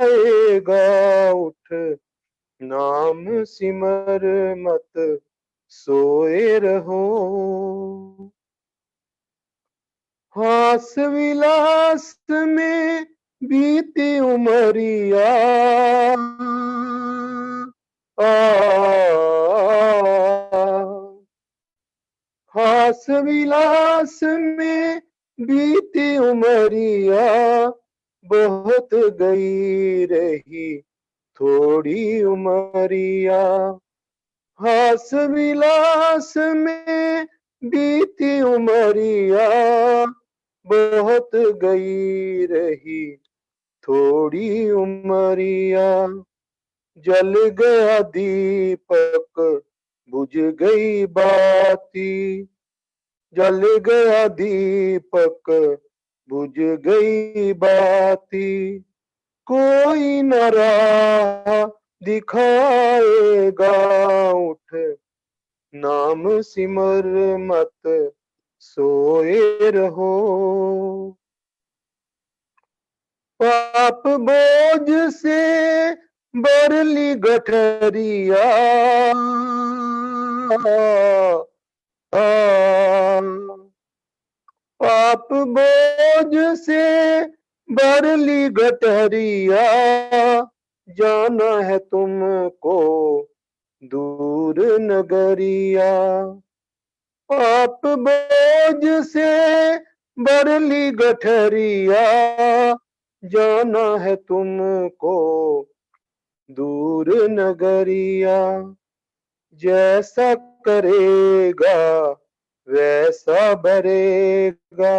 दिखाएगा उठ, नाम सिमर मत सोए रहो। हास विलास में बीती उमरिया, हास विलास में बीती उमरिया, बहुत गई रही थोड़ी उमरिया। हास विलास में बीती उमरिया, बहुत गई रही थोड़ी उमरिया। जल गया दीपक बुझ गई बाती, जल गया दीपक बुझ गई बाती। कोई न राह दिखाएगा उठ, नाम सिमर मत सोए रहो। पाप बोझ से बरली गठरिया, पाप बोझ से बरली गठरिया, जाना है तुमको दूर नगरिया। पाप बोझ से बरली गठरिया, जाना है तुमको दूर नगरिया। जैसा करेगा वैसा भरेगा,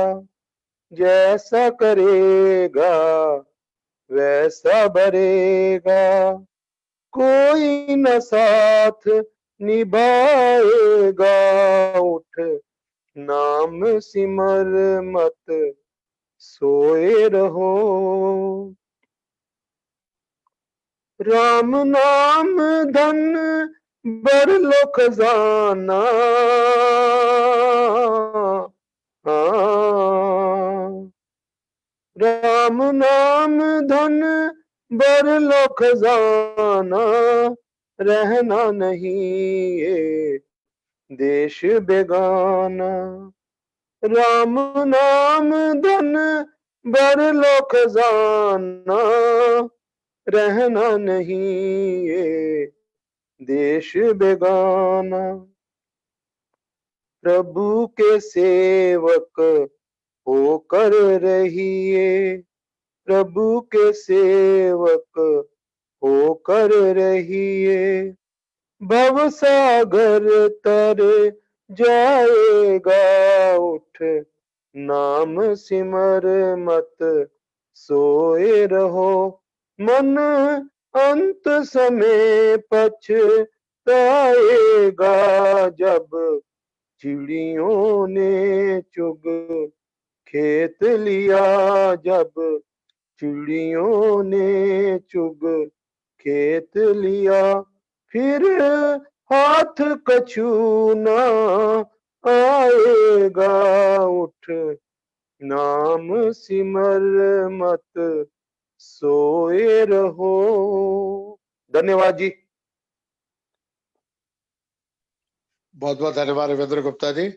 जैसा करेगा वैसा भरेगा। कोई न साथ निभाएगा उठ, नाम सिमर मत सोए रहो। राम नाम धन बर लो खजाना, राम नाम धन बर लो खजाना। रहना नहीं ये देश बेगाना, राम नाम धन बर लो खजाना। रहना नहीं ये देश बेगाना। प्रभु के सेवक होकर रहिए, प्रभु के सेवक होकर रहिए। भव सागर तर जाएगा उठ, नाम सिमर मत सोए रहो। मन अंत समय पछताएगा, जब चिड़ियों ने चुग खेत लिया, जब चिड़ियों ने चुग खेत लिया। फिर हाथ कछू न आएगा उठ, नाम सिमर मत सोए रहो। धन्यवाद जी। बहुत बहुत धन्यवाद रविंद्र गुप्ता जी।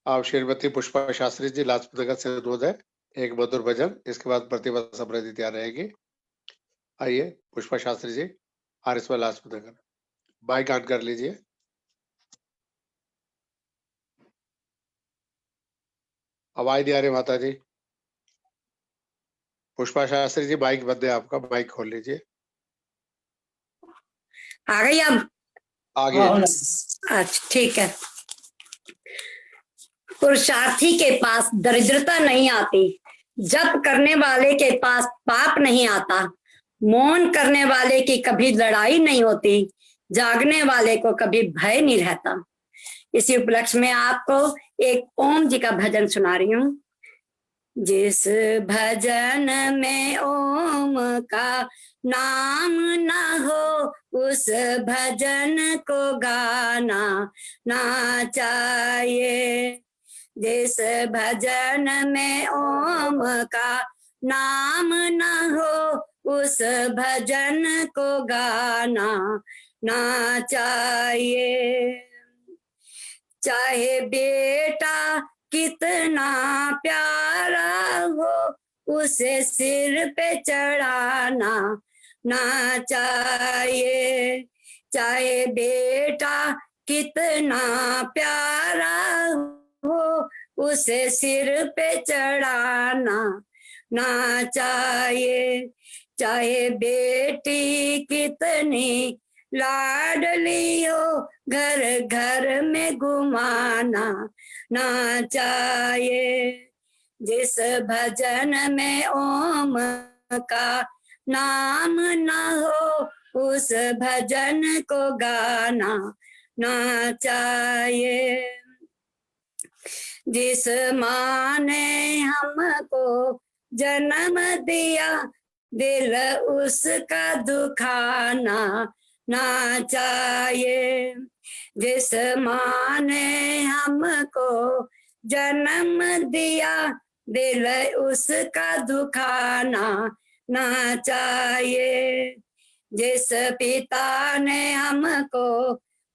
आप श्रीमती पुष्पा शास्त्री जी लाजपत नगर से अनुरोध है एक मधुर भजन, इसके बाद प्रतिभा समृद्धि तैयार रहेगी। आइए Pushpa Shastri ji, RS Lajpat Nagar, bike on कर लीजिए। आवाज नहीं आ रही माता जी। पुष्पा शास्त्री जी बाइक बंद है आपका, बाइक खोल लीजिए। आ गई अब? आगे अच्छा ठीक है। पुरुषार्थी के पास दरिद्रता नहीं आती, जप करने वाले के पास पाप नहीं आता, मौन करने वाले की कभी लड़ाई नहीं होती, जागने वाले को कभी भय नहीं रहता। इसी उपलक्ष्य में आपको एक ओम जी का भजन सुना रही हूँ। जिस भजन में ओम का नाम न हो, उस भजन को गाना ना चाहिए। जिस भजन में ओम का नाम न हो, उस भजन को गाना ना चाहिए। चाहे बेटा कितना प्यारा हो, उसे सिर पे चढ़ाना ना चाहिए। चाहे बेटा कितना प्यारा हो, उसे सिर पे चढ़ाना ना चाहिए। चाहे बेटी कितनी लाडली हो, घर घर में घुमाना ना चाहिए। जिस भजन में ओम का नाम ना हो, उस भजन को गाना ना चाहिए। जिस माँ ने हमको जन्म दिया, दिल उसका दुखाना ना चाहिए। जिस माँ ने हमको जन्म दिया, दिल उसका दुखाना ना चाहिए। जिस पिता ने हमको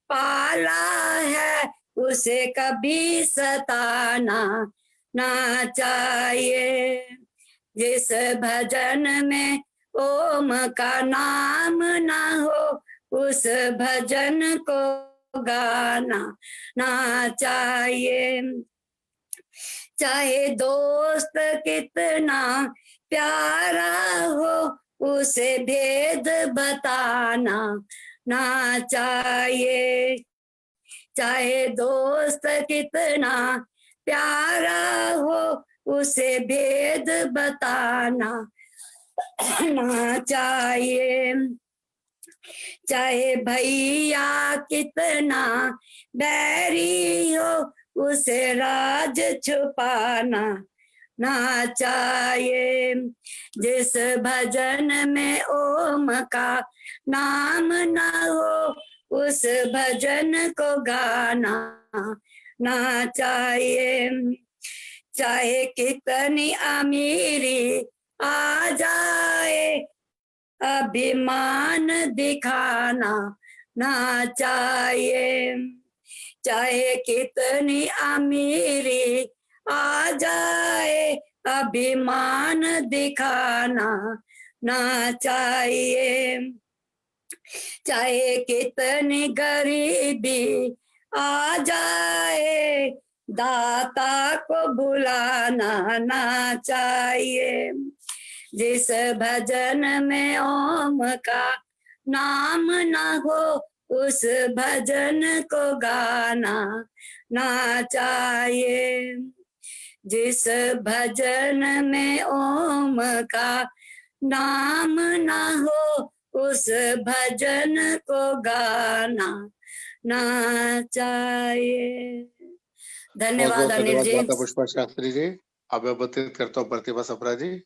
पाला है, उसे कभी सताना ना चाहिए। जिस भजन में ओम का नाम ना हो, उस भजन को गाना ना चाहिए। चाहे दोस्त कितना प्यारा हो, उसे भेद बताना ना चाहिए। चाहे दोस्त कितना प्यारा हो, उसे भेद बताना ना चाहिए। चाहे भैया कितना बैरी हो, उसे राज छुपाना ना चाहिए। जिस भजन में ओम का नाम ना हो, उस भजन को गाना ना चाहिए। चाहे कितनी अमीरी आ जाए, अभिमान दिखाना ना चाहिए। चाहे कितनी अमीरी आ जाए, अभिमान दिखाना ना चाहिए। चाहे कितनी गरीबी आ जाए, दाता को भुलाना ना चाहिए। जिस भजन में ओम का नाम ना हो, उस भजन को गाना ना चाहिए। जिस भजन में ओम का नाम ना हो, उस भजन को गाना ना चाहिए। बहुत धन्यवाद बहुत अनिल धन्यवाद जी। माता पुष्पा शास्त्री जी। अब मैं बातचीत करता हूँ प्रतिभा सप्रा जी।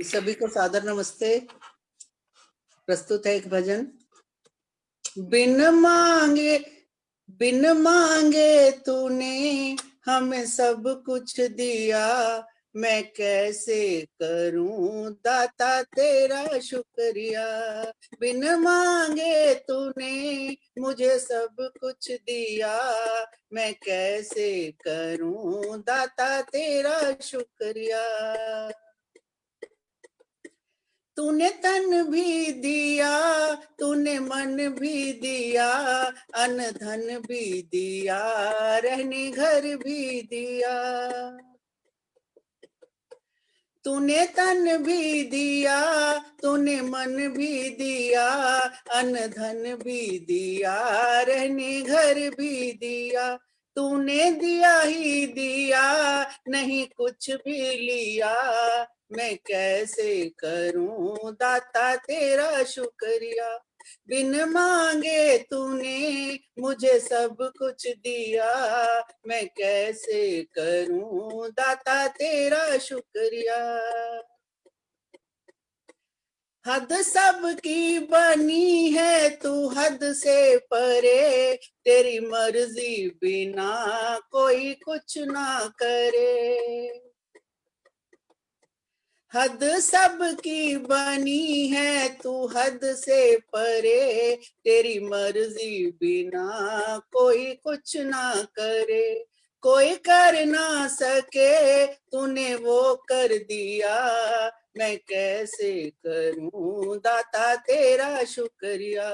सभी को सादर नमस्ते। प्रस्तुत है एक भजन। बिन मांगे तूने हमें सब कुछ दिया, मैं कैसे करूं दाता तेरा शुक्रिया। बिन मांगे तूने मुझे सब कुछ दिया, मैं कैसे करूं दाता तेरा शुक्रिया। तूने तन भी दिया, तूने मन भी दिया, अन्न धन भी दिया, रहने घर भी दिया। तूने तन भी दिया, तूने मन भी दिया, अन्न धन भी दिया, रहने घर भी दिया। तूने दिया ही दिया, नहीं कुछ भी लिया, मैं कैसे करूं दाता तेरा शुक्रिया। बिन मांगे तूने मुझे सब कुछ दिया, मैं कैसे करूं दाता तेरा शुक्रिया। हद सबकी बनी है तू हद से परे, तेरी मर्जी बिना कोई कुछ ना करे। हद सबकी बनी है तू हद से परे, तेरी मर्जी बिना कोई कुछ ना करे, कोई कर ना सके तूने वो कर दिया, मैं कैसे करूं दाता तेरा शुक्रिया,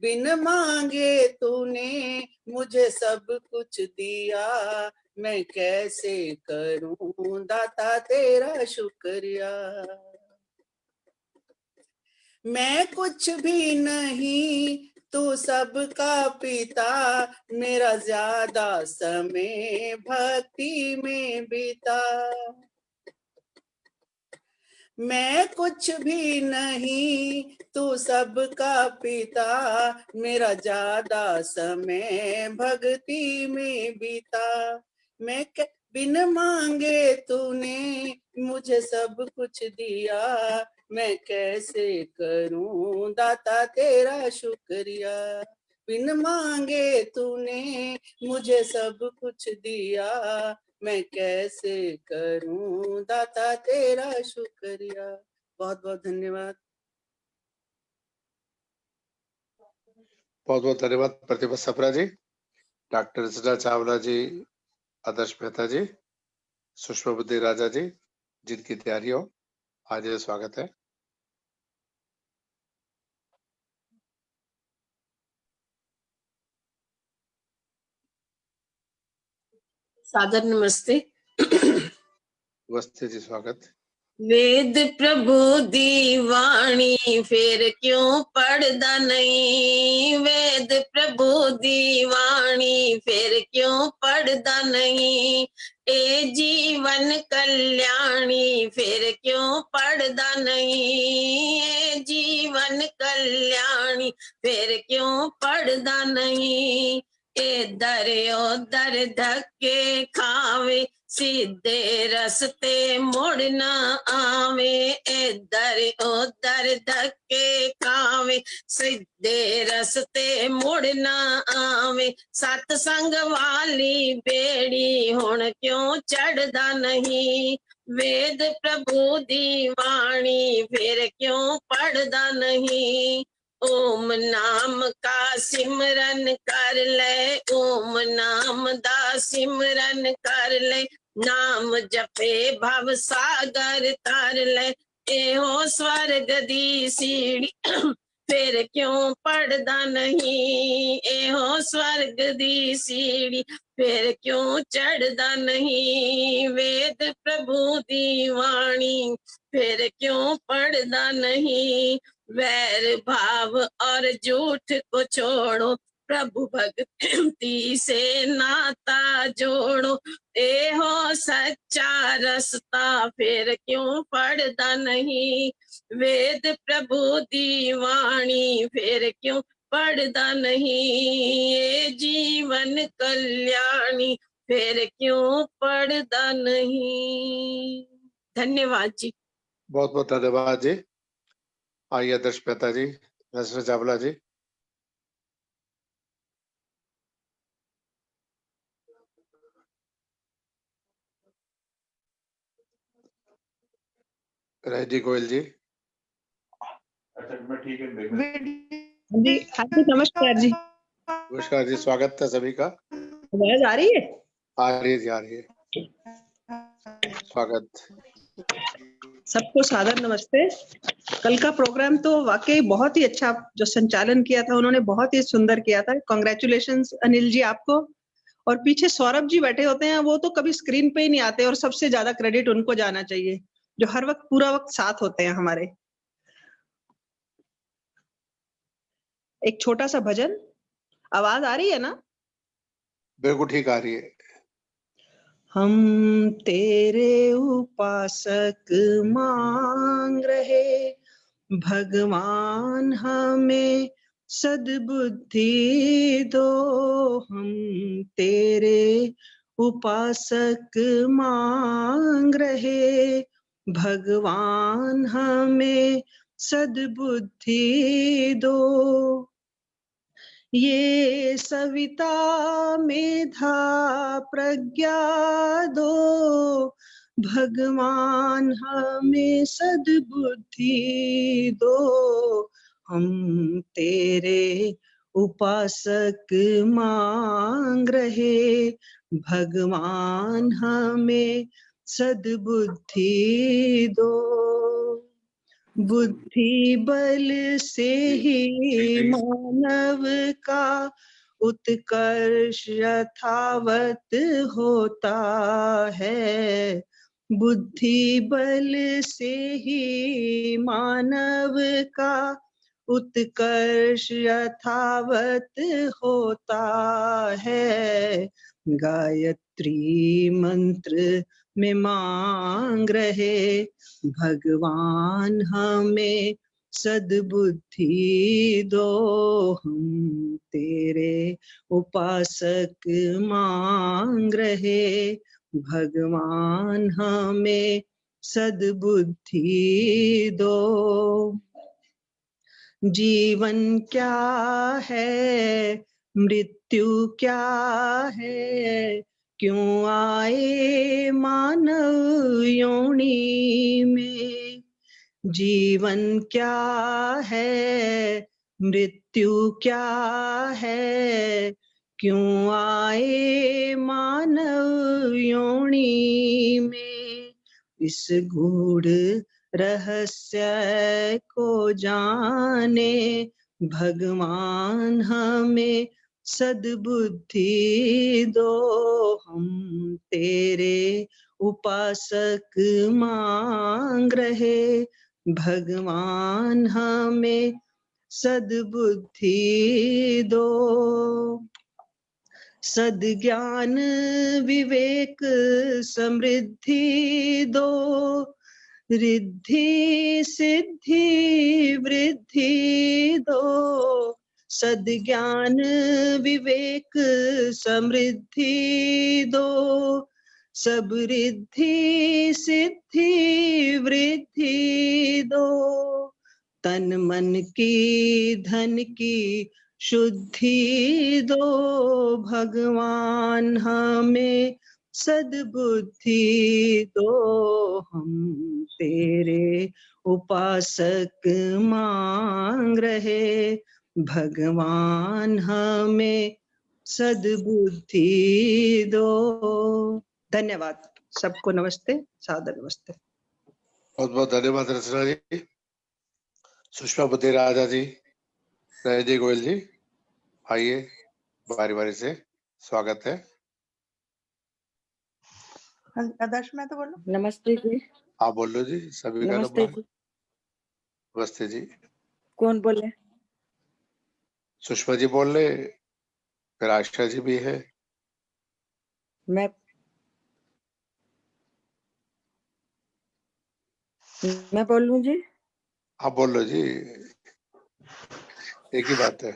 बिन मांगे तूने मुझे सब कुछ दिया, मैं कैसे करूं दाता तेरा शुक्रिया, मैं कुछ भी नहीं तू सबका पिता, मेरा ज्यादा समय भक्ति में बीता, मैं कुछ भी नहीं तू सबका पिता, मेरा ज्यादा समय भक्ति में बीता, मैं बिन मांगे तूने मुझे सब कुछ दिया, मैं कैसे करूं दाता तेरा शुक्रिया, बिन मांगे तूने मुझे सब कुछ दिया, मैं कैसे करूं दाता तेरा शुक्रिया। बहुत बहुत धन्यवाद। बहुत बहुत धन्यवाद प्रतिभा सप्रा जी, डॉक्टर रचना चावला जी, आदर्श मेहता जी, सुषमा बुद्धि राजा जी, जिनकी तैयारी हो आज स्वागत है। सादर नमस्ते। नमस्ते जी, स्वागत। वेद प्रभु दीवाणी फिर क्यों पढ़दा नहीं, वेद प्रभु दीवाणी फिर क्यों पढ़दा नहीं, ए जीवन कल्याणी फिर क्यों पढ़दा नहीं, ए जीवन कल्याणी फिर क्यों पढ़दा नहीं, इधर उधर धक्के खावे सीधे रस्ते मुड़ना आवे, इधर उधर धक्के खावे सीधे रस्ते मुड़ना आवे, सत्संग वाली बेड़ी हुण क्यों चढ़दा नहीं, वेद प्रभु दी वाणी फिर क्यों पढ़दा नहीं, ओम नाम का सिमरन कर ले, ओम नाम दा सिमरन कर ले, नाम जपे भव सागर तार ले, एहो स्वर्ग दी सीढ़ी फिर क्यों पढ़दा नहीं, एहो स्वर्ग दी सीढ़ी फिर क्यों चढ़दा नहीं, वेद प्रभु दी वाणी फिर क्यों पढ़दा नहीं, वैर भाव और झूठ को छोड़ो, प्रभु भक्ति से नाता जोड़ो, ए हो सच्चा रास्ता फिर क्यों पढ़दा नहीं, वेद प्रभु दी वाणी फिर क्यों पढ़दा नहीं, ये जीवन कल्याणी फिर क्यों पढ़दा नहीं। धन्यवाद जी। बहुत बहुत धन्यवाद जी। आइए आदर्श मेहता जी, रचना चावला जी। रेडी गोयल जी। ठीक है जी हाँ जी, नमस्कार जी। नमस्कार जी, स्वागत है सभी का। आवाज आ रही है? आ रही है जी, आ रही है। स्वागत। सबको सादर नमस्ते। कल का प्रोग्राम तो वाकई बहुत ही अच्छा, जो संचालन किया था उन्होंने बहुत ही सुंदर किया था। कांग्रेचुलेशंस अनिल जी आपको। और पीछे सौरभ जी बैठे होते हैं, वो तो कभी स्क्रीन पे ही नहीं आते और सबसे ज्यादा क्रेडिट उनको जाना चाहिए, जो हर वक्त पूरा वक्त साथ होते हैं हमारे। एक छोटा सा भजन, आवाज आ रही है ना? बिल्कुल ठीक आ रही है। हम तेरे उपासक मांग रहे, भगवान हमें सद्बुद्धि दो, हम तेरे उपासक मांग रहे, भगवान हमें सद्बुद्धि दो, ये सविता मेधा प्रज्ञा दो, भगवान हमें सद्बुद्धि दो, हम तेरे उपासक मांग रहे। भगवान हमें सद्बुद्धि दो, बुद्धि बल से ही मानव का उत्कर्ष यथावत होता है। बुद्धि बल से ही मानव का उत्कर्ष यथावत होता है। गायत्री मंत्र में मांग रहे, भगवान हमें सद्बुद्धि दो, हम तेरे उपासक मांग रहे। भगवान हमें सद्बुद्धि दो। जीवन क्या है, मृत्यु क्या है, क्यों आए मानव योनि में। जीवन क्या है, मृत्यु क्या है, क्यों आए मानव योनि में। इस गूढ़ रहस्य को जाने, भगवान हमें सद्बुद्धि दो, हम तेरे उपासक मांग रहे। भगवान हमें सद्बुद्धि दो। सद्ज्ञान विवेक समृद्धि दो, रिद्धि सिद्धि वृद्धि दो। सद्ज्ञान विवेक समृद्धि दो, सब रिद्धि सिद्धि वृद्धि दो। तन मन की धन की शुद्धि दो, भगवान हमें सद्बुद्धि दो, हम तेरे उपासक मांग रहे। भगवान हमें सद्बुद्धि दो। धन्यवाद। सबको नमस्ते, सादर नमस्ते। बहुत बहुत धन्यवाद रचना जी। सुषमा बुद्धि राजा जी, जी गोयल जी, आइए बारी बारी से स्वागत है। आदर्श मैं तो बोलूं? नमस्ते जी। आप बोल लो जी, सभी का नमस्ते नंबर। जी। नमस्ते जी। कौन बोले? सुषमा जी बोल रहे, फिर आशा जी भी है। मैं बोलूं जी? आप बोल लो जी, एक ही बात है।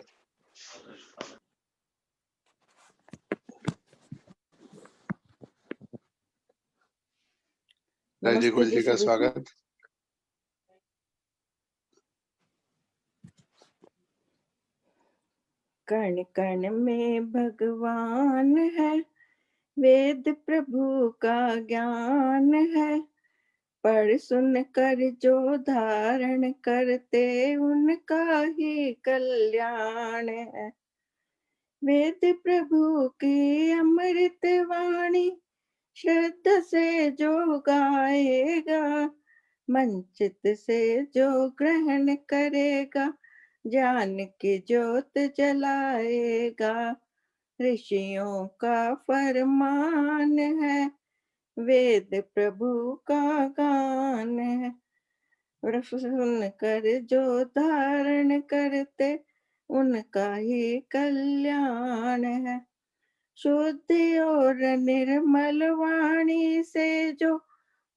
जी गोयल जी का स्वागत। कण कण में भगवान है, वेद प्रभु का ज्ञान है। पढ़ सुन कर जो धारण करते, उनका ही कल्याण है। वेद प्रभु की अमृत वाणी, श्रद्धा से जो गाएगा, मन चित से जो ग्रहण करेगा, ज्ञान की ज्योत जलाएगा। ऋषियों का फरमान है, वेद प्रभु का गान है। सुन कर जो धारण करते, उनका ही कल्याण है। शुद्ध और निर्मल वाणी से जो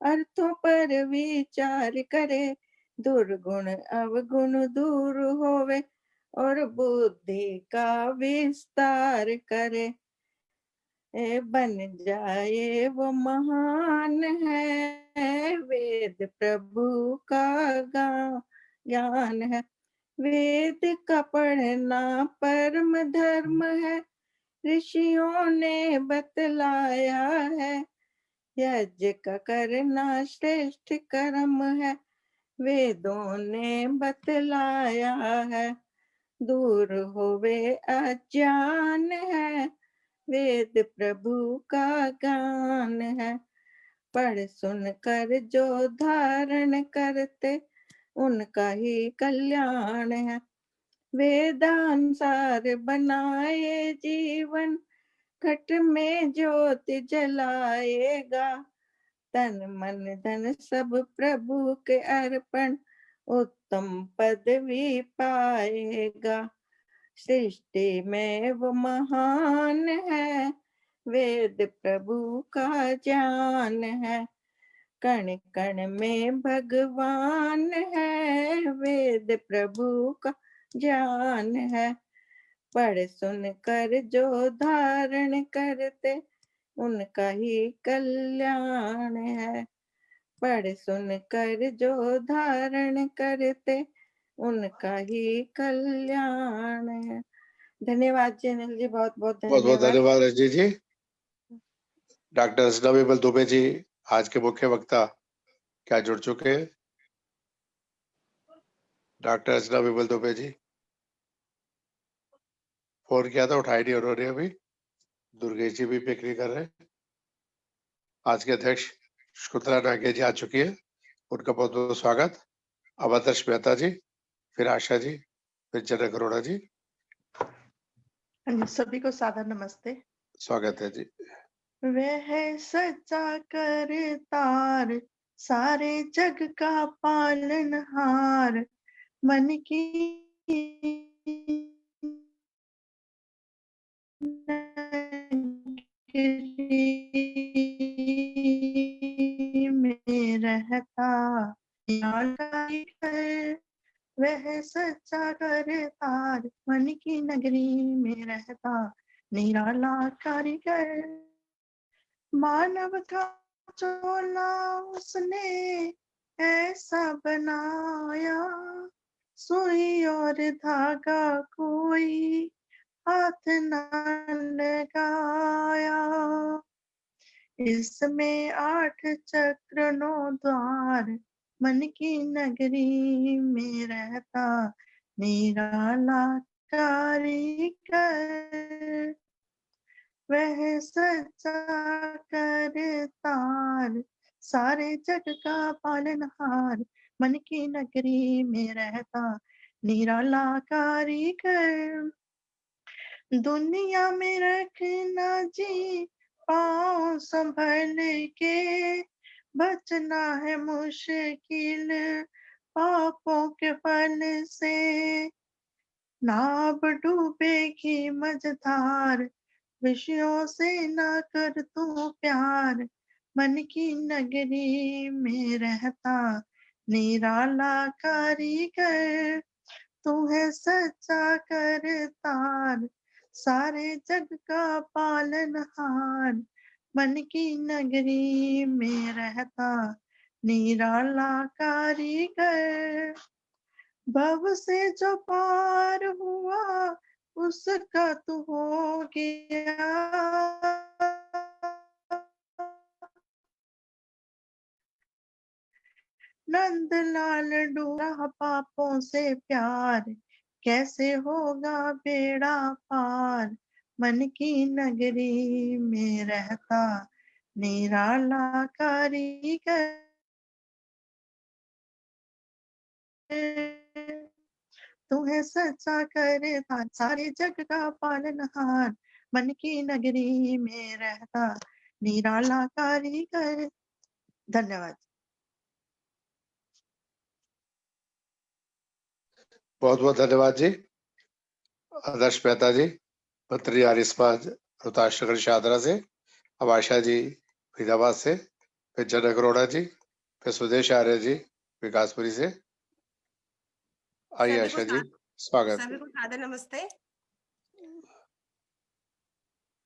अर्थों पर विचार करे, दुर्गुण अवगुण दूर होवे और बुद्धि का विस्तार करे। बन जाए वो महान है, वेद प्रभु का ज्ञान है। वेद का पढ़ना परम धर्म है, ऋषियों ने बतलाया है। यज्ञ का करना श्रेष्ठ कर्म है, वेदों ने बतलाया है। दूर होवे अज्ञान है, वेद प्रभु का ज्ञान है। पढ़ सुन कर जो धारण करते, उनका ही कल्याण है। वेदानुसार बनाए जीवन, घट में ज्योति जलाएगा। तन मन धन सब प्रभु के अर्पण, उत्तम पदवी पाएगा। सृष्टि में वो महान है, वेद प्रभु का ज्ञान है। कण कण में भगवान है, वेद प्रभु का ज्ञान है। पढ़ सुन कर जो धारण करते, उनका ही कल्याण है। पढ़ सुन कर जो धारण करते, उनका ही कल्याण है। धन्यवाद जी अनिल जी, बहुत बहुत बहुत बहुत धन्यवाद। धन्यवाद रजनी जी। डॉक्टर अर्चना विमल दुबे जी आज के मुख्य वक्ता क्या जुड़ चुके हैं? डॉक्टर अर्चना विमल दुबे जी, फोन किया था उठाई नहीं उन्होंने अभी। दुर्गेश जी भी पिक नहीं कर रहे। आज के अध्यक्ष शकुंतला नागे जी आ चुकी है, उनका बहुत बहुत स्वागत। अब आदर्श मेहता जी, फिर आशा जी, फिर जनक अरोड़ा जी, सभी को सादर नमस्ते। स्वागत है जी। वह सच्चा करतार, सारे जग का पालनहार, मन की नगरी में रहता वह सच्चा करतार, मन की नगरी में रहता निराला कारीगर। मानव का चोला उसने ऐसा बनाया, सुई और धागा कोई हाथ न लगाया। इसमें 8 चक्र 9 द्वार, मन की नगरी में रहता निराला कारीगर। वह सच्चा करतार, सारे जग का पालनहार, मन की नगरी में रहता निराला कारीगर। दुनिया में रखना जी पाँव संभल के, बचना है मुश्किल पापों के फल से। नाव डूबेगी मझधार, विषयों से न कर तू प्यार, मन की नगरी में रहता निराला कारीगर। तू है सच्चा करतार, सारे जग का पालनहार, मन की नगरी में रहता निराला कारीगर। भव से जो पार हुआ, उसका तू हो गया। नंदलाल डूबा पापों से प्यार, कैसे होगा बेड़ा पार, मन की नगरी में रहता निराला कारीगर। तू है सच्चा करतार, सारे जग का पालनहार, मन की नगरी में रहता निराला कारीगर। धन्यवाद। बहुत बहुत धन्यवाद जी। आदर्श मेहता जी, मंत्री आरिस्माज रोहताश शादरा से, अब आशा जी फरीदाबाद से, फिर जनक अरोड़ा जी, फिर सुदेश आर्य जी विकासपुरी से। आइए आशा जी, स्वागत। सभी को सादर नमस्ते।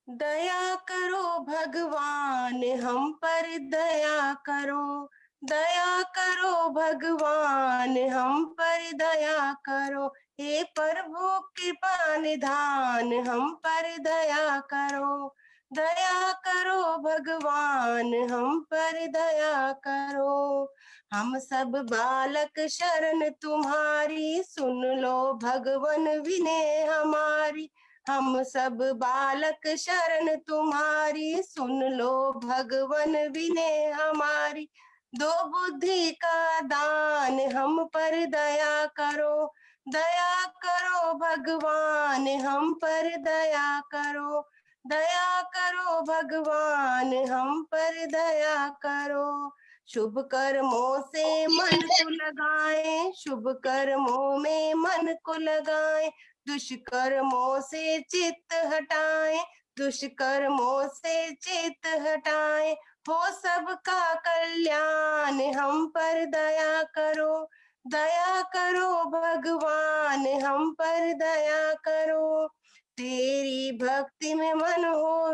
दया करो भगवान हम पर, दया करो, दया करो भगवान हम पर, दया करो। हे प्रभु कृपा निधान हम पर दया करो, दया करो भगवान हम पर दया करो। हम सब बालक शरण तुम्हारी, सुन लो भगवन विनय हमारी। हम सब बालक शरण तुम्हारी, सुन लो भगवन विनय हमारी। दो बुद्धि का दान हम पर दया करो, दया करो भगवान हम पर दया करो। दया करो भगवान हम पर दया करो। शुभ कर्मों से मन को लगाए, शुभ कर्मों में मन को लगाए। दुष्कर्मों से चित्त हटाए, दुष्कर्मों से चित्त हटाए। हो सबका कल्याण हम पर दया करो, दया करो भगवान हम पर दया करो। तेरी भक्ति में मन हो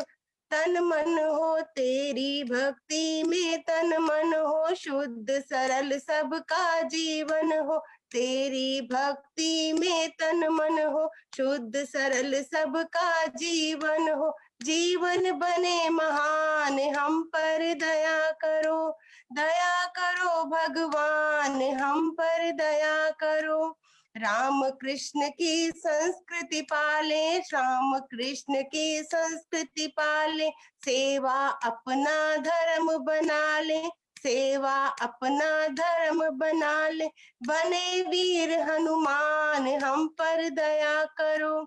तन मन हो, तेरी भक्ति में तन मन हो। शुद्ध सरल सबका जीवन हो, तेरी भक्ति में तन मन हो। शुद्ध सरल सबका जीवन हो, जीवन बने महान हम पर दया करो, दया करो भगवान हम पर दया करो। राम कृष्ण की संस्कृति पाले, राम कृष्ण की संस्कृति पाले। सेवा अपना धर्म बना ले, सेवा अपना धर्म बना ले। बने वीर हनुमान हम पर दया करो,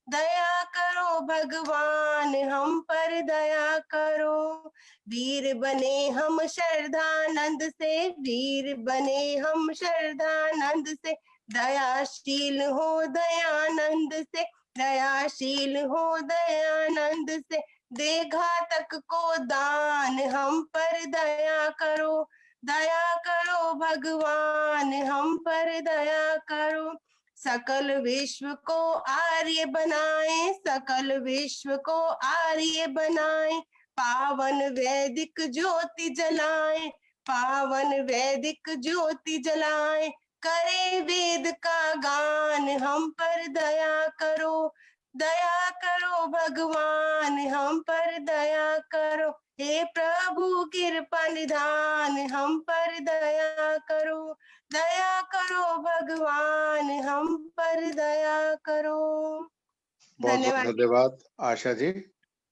दया करो भगवान हम पर दया करो। वीर बने हम श्रद्धानंद से, वीर बने हम श्रद्धानंद से। दयाशील हो दयानंद से, दयाशील हो दयानंद से। दे घातक को दान हम पर दया करो, दया करो भगवान हम पर दया करो। सकल विश्व को आर्य बनाए, सकल विश्व को आर्य बनाए। पावन वैदिक ज्योति जलाए, पावन वैदिक ज्योति जलाए। करे वेद का गान हम पर दया करो, दया करो भगवान हम पर दया करो। हे प्रभु कृपा निधान हम पर दया करो, दया करो भगवान हम पर दया करो। बहुत बहुत धन्यवाद। धन्यवाद आशा जी।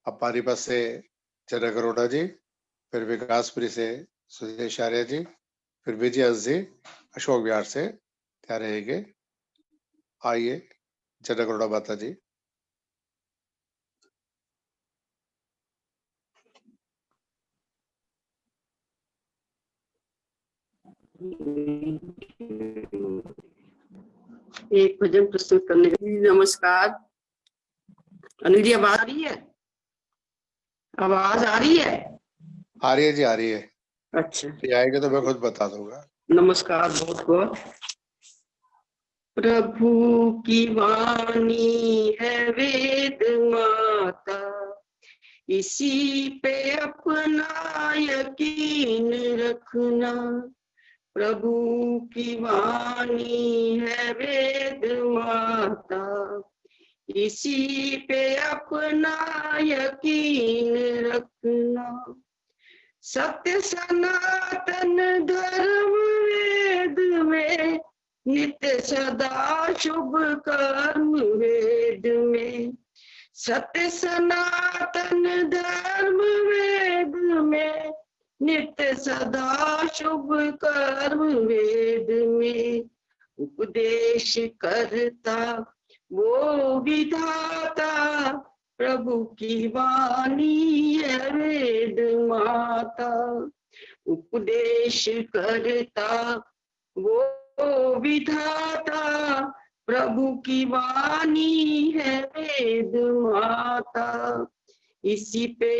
अब पानीपत से जनक अरोड़ा जी, फिर विकासपुरी से सुदेश आर्य जी, फिर विजय हंस जी अशोक विहार से तैयार रहेंगे। आइए जनक अरोड़ा माता जी। एक भजन प्रस्तुत करने के लिए नमस्कार। अनिल जी आवाज आ रही है? आवाज आ रही है? आ रही है जी, आ रही है। अच्छा, ये आएगा तो मैं खुद बता दूंगा। नमस्कार बहुत बहुत। प्रभु की वाणी है वेद माता, इसी पे अपना यकीन रखना। प्रभु की वाणी है वेद माता, इसी पे अपना यकीन रखना। सत्य सनातन धर्म वेद में, नित्य सदा शुभ कर्म वेद में। सत्य सनातन धर्म वेद में, नित्य सदा शुभ कर्म वेद में। उपदेश करता वो विधाता, प्रभु की वाणी है वेद माता। उपदेश करता वो विधाता, प्रभु की वाणी है वेद माता। इसी पे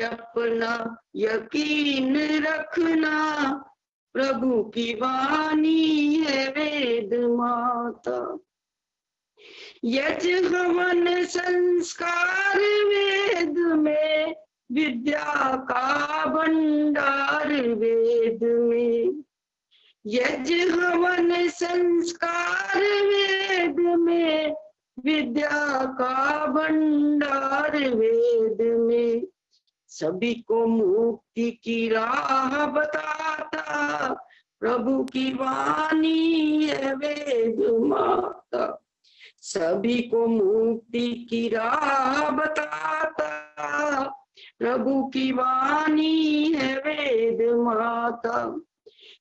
अपना यकीन रखना, प्रभु की वाणी है वेद माता। यज्ञ हवन संस्कार वेद में, विद्या का भंडार वेद में। यज्ञ हवन संस्कार वेद में, विद्या का भंडार वेद में, सभी को मुक्ति की राह बताता, प्रभु की वाणी है वेद माता। सभी को मुक्ति की राह बताता, प्रभु की वाणी है वेद माता।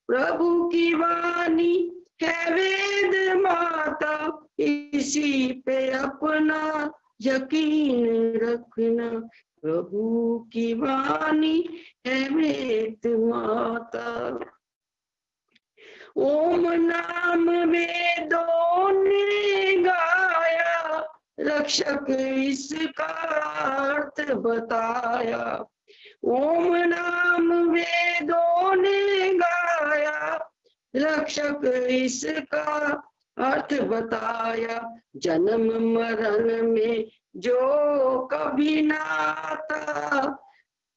प्रभु की वाणी है वेद माता, इसी पे अपना यकीन रखना, प्रभु की वाणी है वेद माता। ओम नाम वेदों ने गाया, रक्षक इसका अर्थ बताया। ओम नाम वेदों ने गाया, रक्षक इसका अर्थ बताया। जन्म मरण में जो कभी नाता,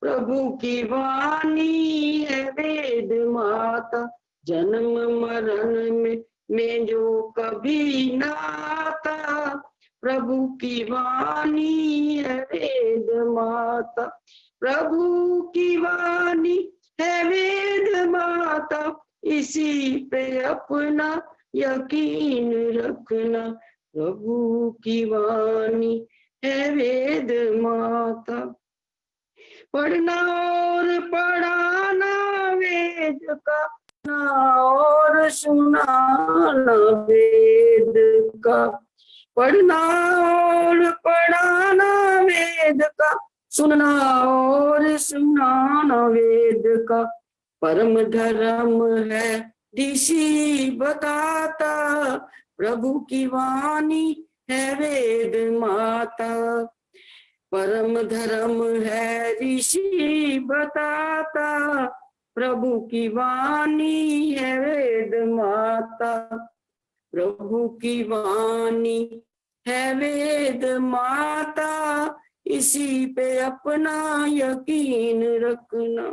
प्रभु की वाणी है वेद माता। जन्म मरण में जो कभी नाता, प्रभु की वाणी है वेद माता। प्रभु की वाणी है वेद माता, इसी पे अपना यकीन रखना, प्रभु की वाणी है वेद माता। पढ़ना और पढ़ाना वेद का, और सुनाना वेद का। पढ़ना और पढ़ाना वेद का, सुनना और सुनाना वेद का। परम धर्म है ऋषि बताता, प्रभु की वाणी है वेद माता। परम धर्म है ऋषि बताता, प्रभु की वाणी है वेद माता। प्रभु की वाणी है वेद माता, इसी पे अपना यकीन रखना।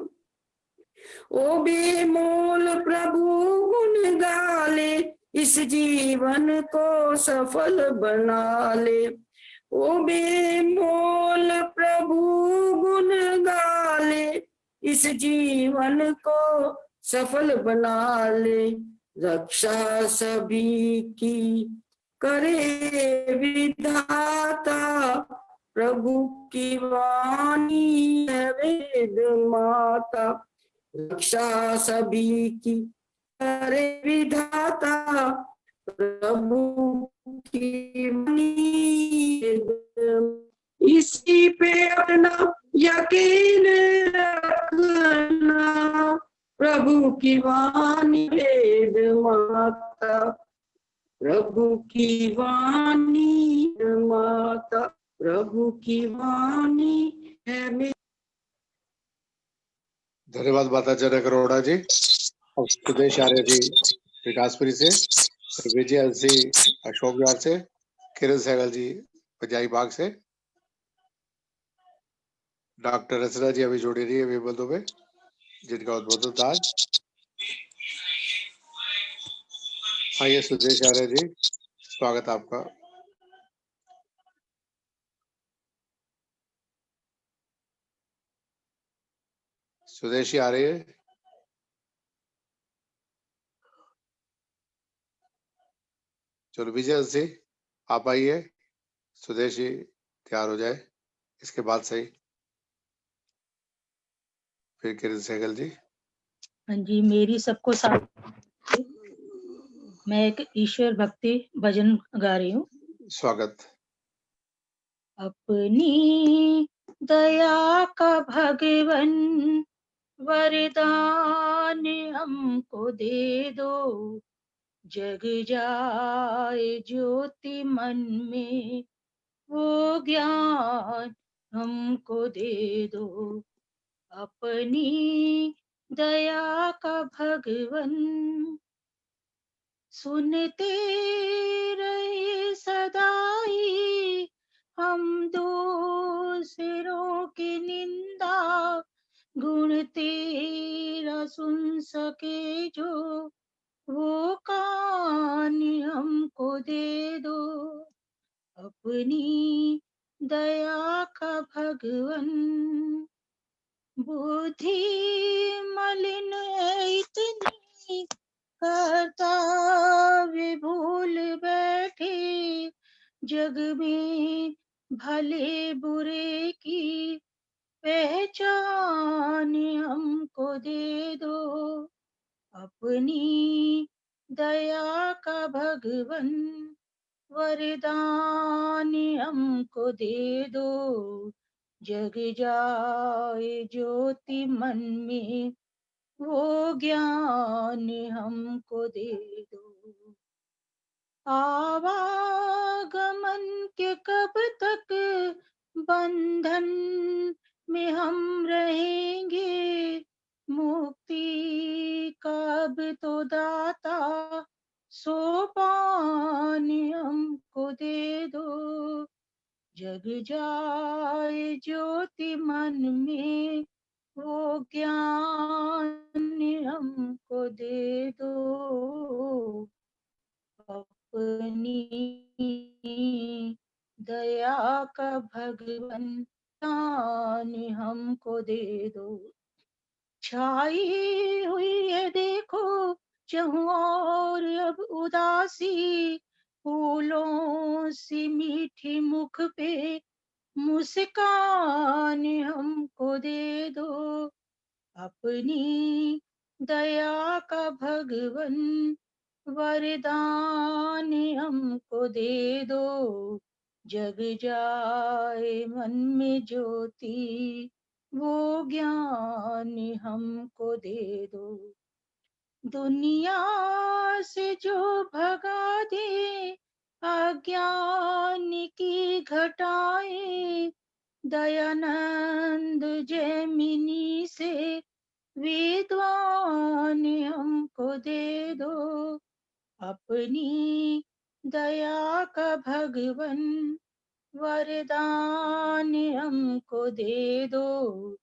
ओ बेमोल प्रभु गुण गाले, इस जीवन को सफल बना ले। ओ बेमोल प्रभु गुण गाले, इस जीवन को सफल बना ले। रक्षा सभी की करे विधाता, प्रभु की वाणी है वेद माता। रक्षा सभी की करे विधाता, प्रभु की वाणी, इसी पे अपना यकीन रखना, प्रभु की वाणी वेद माता। प्रभु की वाणी माता, प्रभु की वाणी है। धन्यवाद माताचार्य करोड़ा जी। और सुदेश आर्य जी विकासपुरी से, विजय अलसी अशोक विहार से, किरण सहगल जी बजाई बाग से, डॉक्टर रचना जी अभी जोड़ी रही है विबंधों में, जिनका उद्बोधन था आज। आइए सुदेश आर्य जी, स्वागत आपका। सुदेशी आ रही है? चलो विजय जी आप आइए, सुदेशी तैयार हो जाए, इसके बाद सही फिर किरण सहगल जी। हाँ जी, मेरी सबको साथ, मैं एक ईश्वर भक्ति भजन गा रही हूँ। स्वागत। अपनी दया का भगवन वरदान हमको दे दो, जग जाए ज्योति मन में वो ज्ञान हमको दे दो। अपनी दया का भगवन सुनते रहे सदाई हम दूसरों की निंदा, गुण तेरा सुन सके जो वो कान हमको दे दो। अपनी दया का भगवन। बुद्धि मलिन है इतनी, करता वे भूल बैठे। जग में भले बुरे की पहचान हमको दे दो। अपनी दया का भगवन वरदान हमको दे दो। जग जाए ज्योति मन में, वो ज्ञान हमको दे दो। आवागमन के कब तक बंधन में हम रहेंगे, मुक्ति कब तो दाता सोपान हमको दे दो। जग जाए ज्योति मन में, वो ज्ञान हमको दे दो। अपनी दया का भगवन दान हमको दे दो। छाई हुई है देखो चहुं और अब उदासी, फूलों सी मीठी मुख पे मुस्कान हमको दे दो। अपनी दया का भगवन वरदान हमको दे दो। जग जाए मन में ज्योति, वो ज्ञान हमको दे दो। दुनिया से जो भगा दे अज्ञान की घटाएं, दयानंद जैमिनी से विद्वान हमको दे दो। अपनी दया का भगवन वरदान हमको दे दो।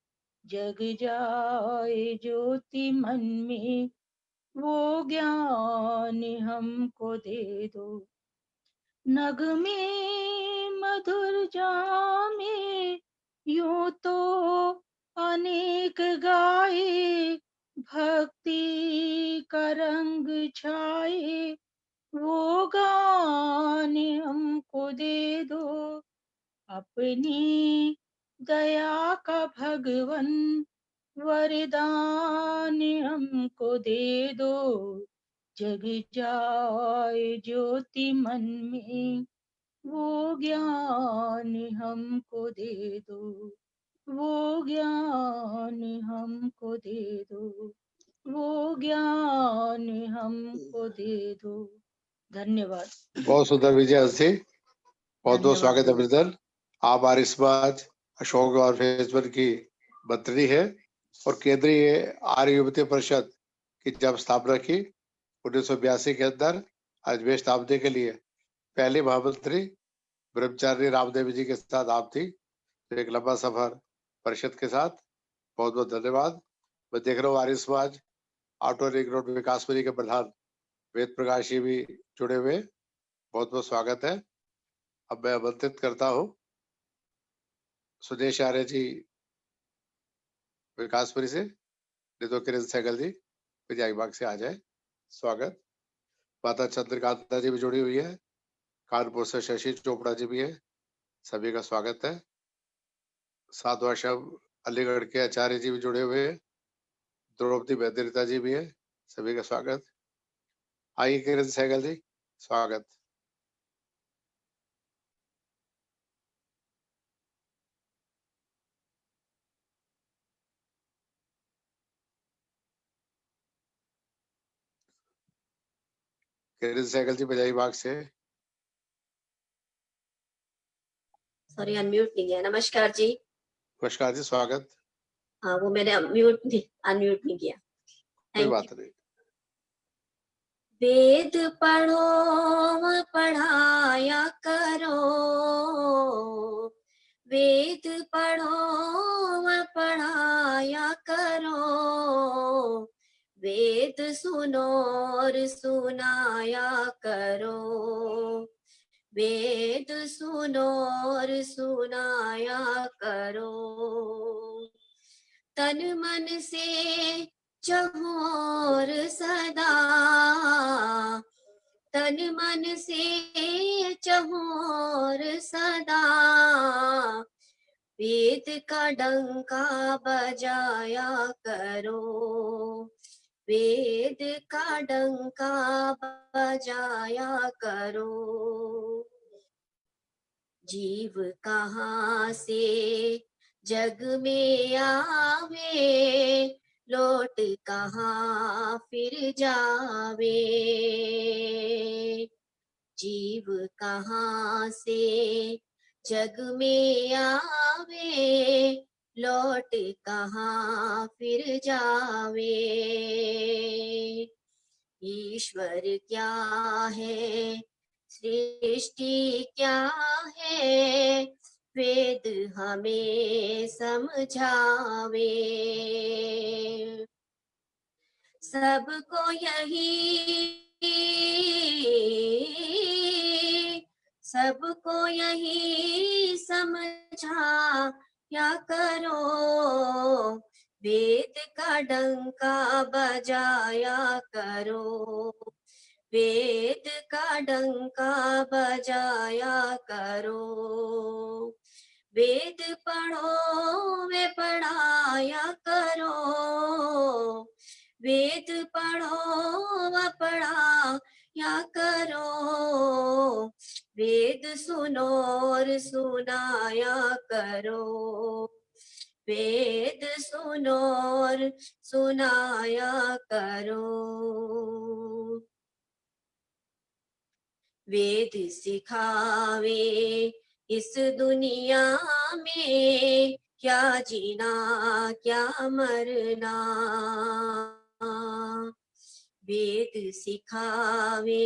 जग जाए ज्योति मन में, वो ज्ञान हमको दे दो। नगमे मधुर जामे यूं तो अनेक गाए, भक्ति का रंग छाए, वो गान हमको दे दो। अपनी दया का भगवन वरदान हमको दे दो। जग जाए ज्योति मन में, वो ज्ञान हमको दे दो। वो ज्ञान हमको दे दो। वो ज्ञान हमको दे दो। धन्यवाद। बहुत सुंदर विजय जी, बहुत बहुत धन्यवाद। स्वागत है अभिनंदन। आप आर्य समाज अशोक और फेसबुक की मंत्री है और केंद्रीय आर्य युवती परिषद की जब स्थापना की 1982 के अंदर अजमेर स्थापने के लिए पहली महामंत्री ब्रह्मचारी रामदेव जी के साथ आप थी। तो एक लंबा सफर परिषद के साथ, बहुत बहुत धन्यवाद। मैं देख रहा हूँ Arya Samaj auto ring road विकास मंच के प्रधान वेद प्रकाश जी भी जुड़े हुए, बहुत बहुत स्वागत है। अब मैं आमंत्रित करता हूँ सुदेश आर्य जी विकासपुरी से, नहीं तो किरण सहगल जी विजय बाग से आ जाए। स्वागत। माता चंद्रकांता जी भी जुड़ी हुई है, कानपुर से शशि चोपड़ा जी भी है, सभी का स्वागत है। साधु आश्रम अलीगढ़ के आचार्य जी भी जुड़े हुए हैं, द्रौपदी बैदरिता जी भी है, सभी का स्वागत। आइए किरण सहगल जी, स्वागत। किरण सहगल जी बजाई बाग से। सॉरी अनम्यूट नहीं किया। नमस्कार जी। नमस्कार जी, स्वागत। हाँ वो मैंने अनम्यूट नहीं किया। कोई थैंक बात यू। नहीं। वेद पढ़ो व पढ़ाया करो, वेद पढ़ो व पढ़ाया करो, वेद सुनो और सुनाया करो, वेद सुनो और सुनाया करो। तन मन से चहोर सदा, तन मन से चहोर सदा, वेद का डंका बजाया करो। वेद का डंका बजाया करो। जीव कहाँ से जग में आवे, लौट कहाँ फिर जावे। जीव कहाँ से जग में आवे, लौट कहाँ फिर जावे। ईश्वर क्या है, सृष्टि क्या है, वेद हमें समझावे। सबको यही समझाया करो। वेद का डंका बजाया करो। वेद का डंका बजाया करो। वेद पढ़ो वे पढ़ाया करो। वेद पढ़ो व पढ़ाया करो। वेद सुनो और सुनाया करो। वेद सुनो और सुनाया करो। वेद सिखावे इस दुनिया में, क्या जीना क्या मरना। वेद सिखावे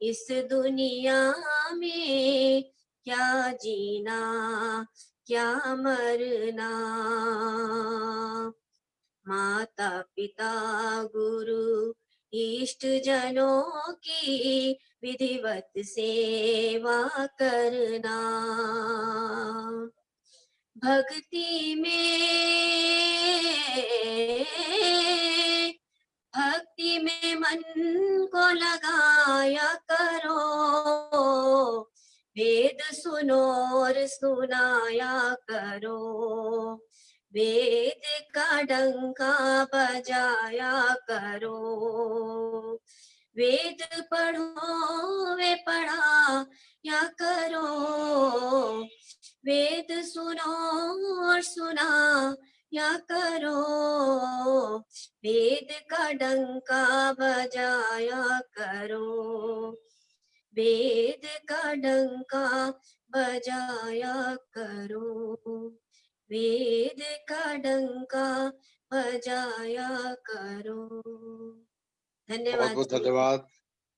इस दुनिया में, क्या जीना क्या मरना। माता पिता गुरु इष्ट जनों की विधिवत सेवा करना। भक्ति में मन को लगाया करो। वेद सुनो और सुनाया करो। वेद का डंका बजाया करो। वेद पढ़ो वे पढ़ाया करो। वेद सुनो और सुनाया करो। वेद का डंका बजाया करो। वेद का डंका बजाया करो। वेद का डंका बजाया करो। बहुत धन्यवाद बहुत जी। धन्यवाद।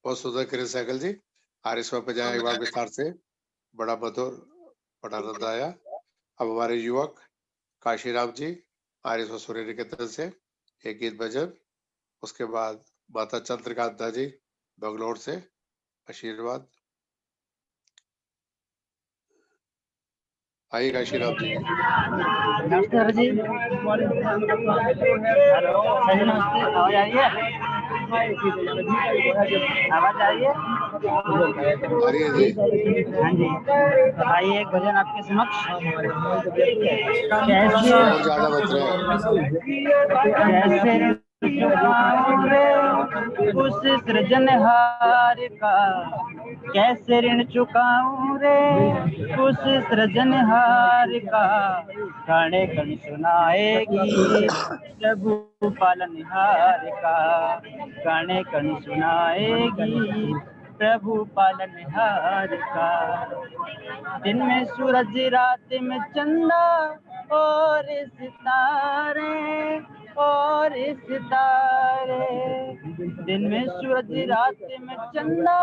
बहुत सुंदर किरण सहगल जी। आर्य स्वर पे जाए एक बार विस्तार से, बड़ा मधुर, बड़ा आनंद आया। अब हमारे युवक काशीराम जी आर्य स्वर सूर्य निकेतन से एक गीत भजन, उसके बाद माता चंद्रकांता जी बंगलोर से आशीर्वाद। आइए काशीराम जी। नमस्कार जी। हेलो सही, नमस्ते। आवाज आ रही है? आवाज आ रही है? आ रही है जी। हाँ जी, आइए एक भजन आपके समक्ष। शोर ज्यादा मत रहे। कैसे उस सृजनहार का, कैसे ऋण चुकाऊं रे उस सृजनहार का। गाने कण सुनाएगी प्रभु पालनहार का। गाने कण सुनाएगी प्रभु पालनहार का। दिन में सूरज रात में चंदा और सितारे और सितारे। दिन में सूरज रात में चंदा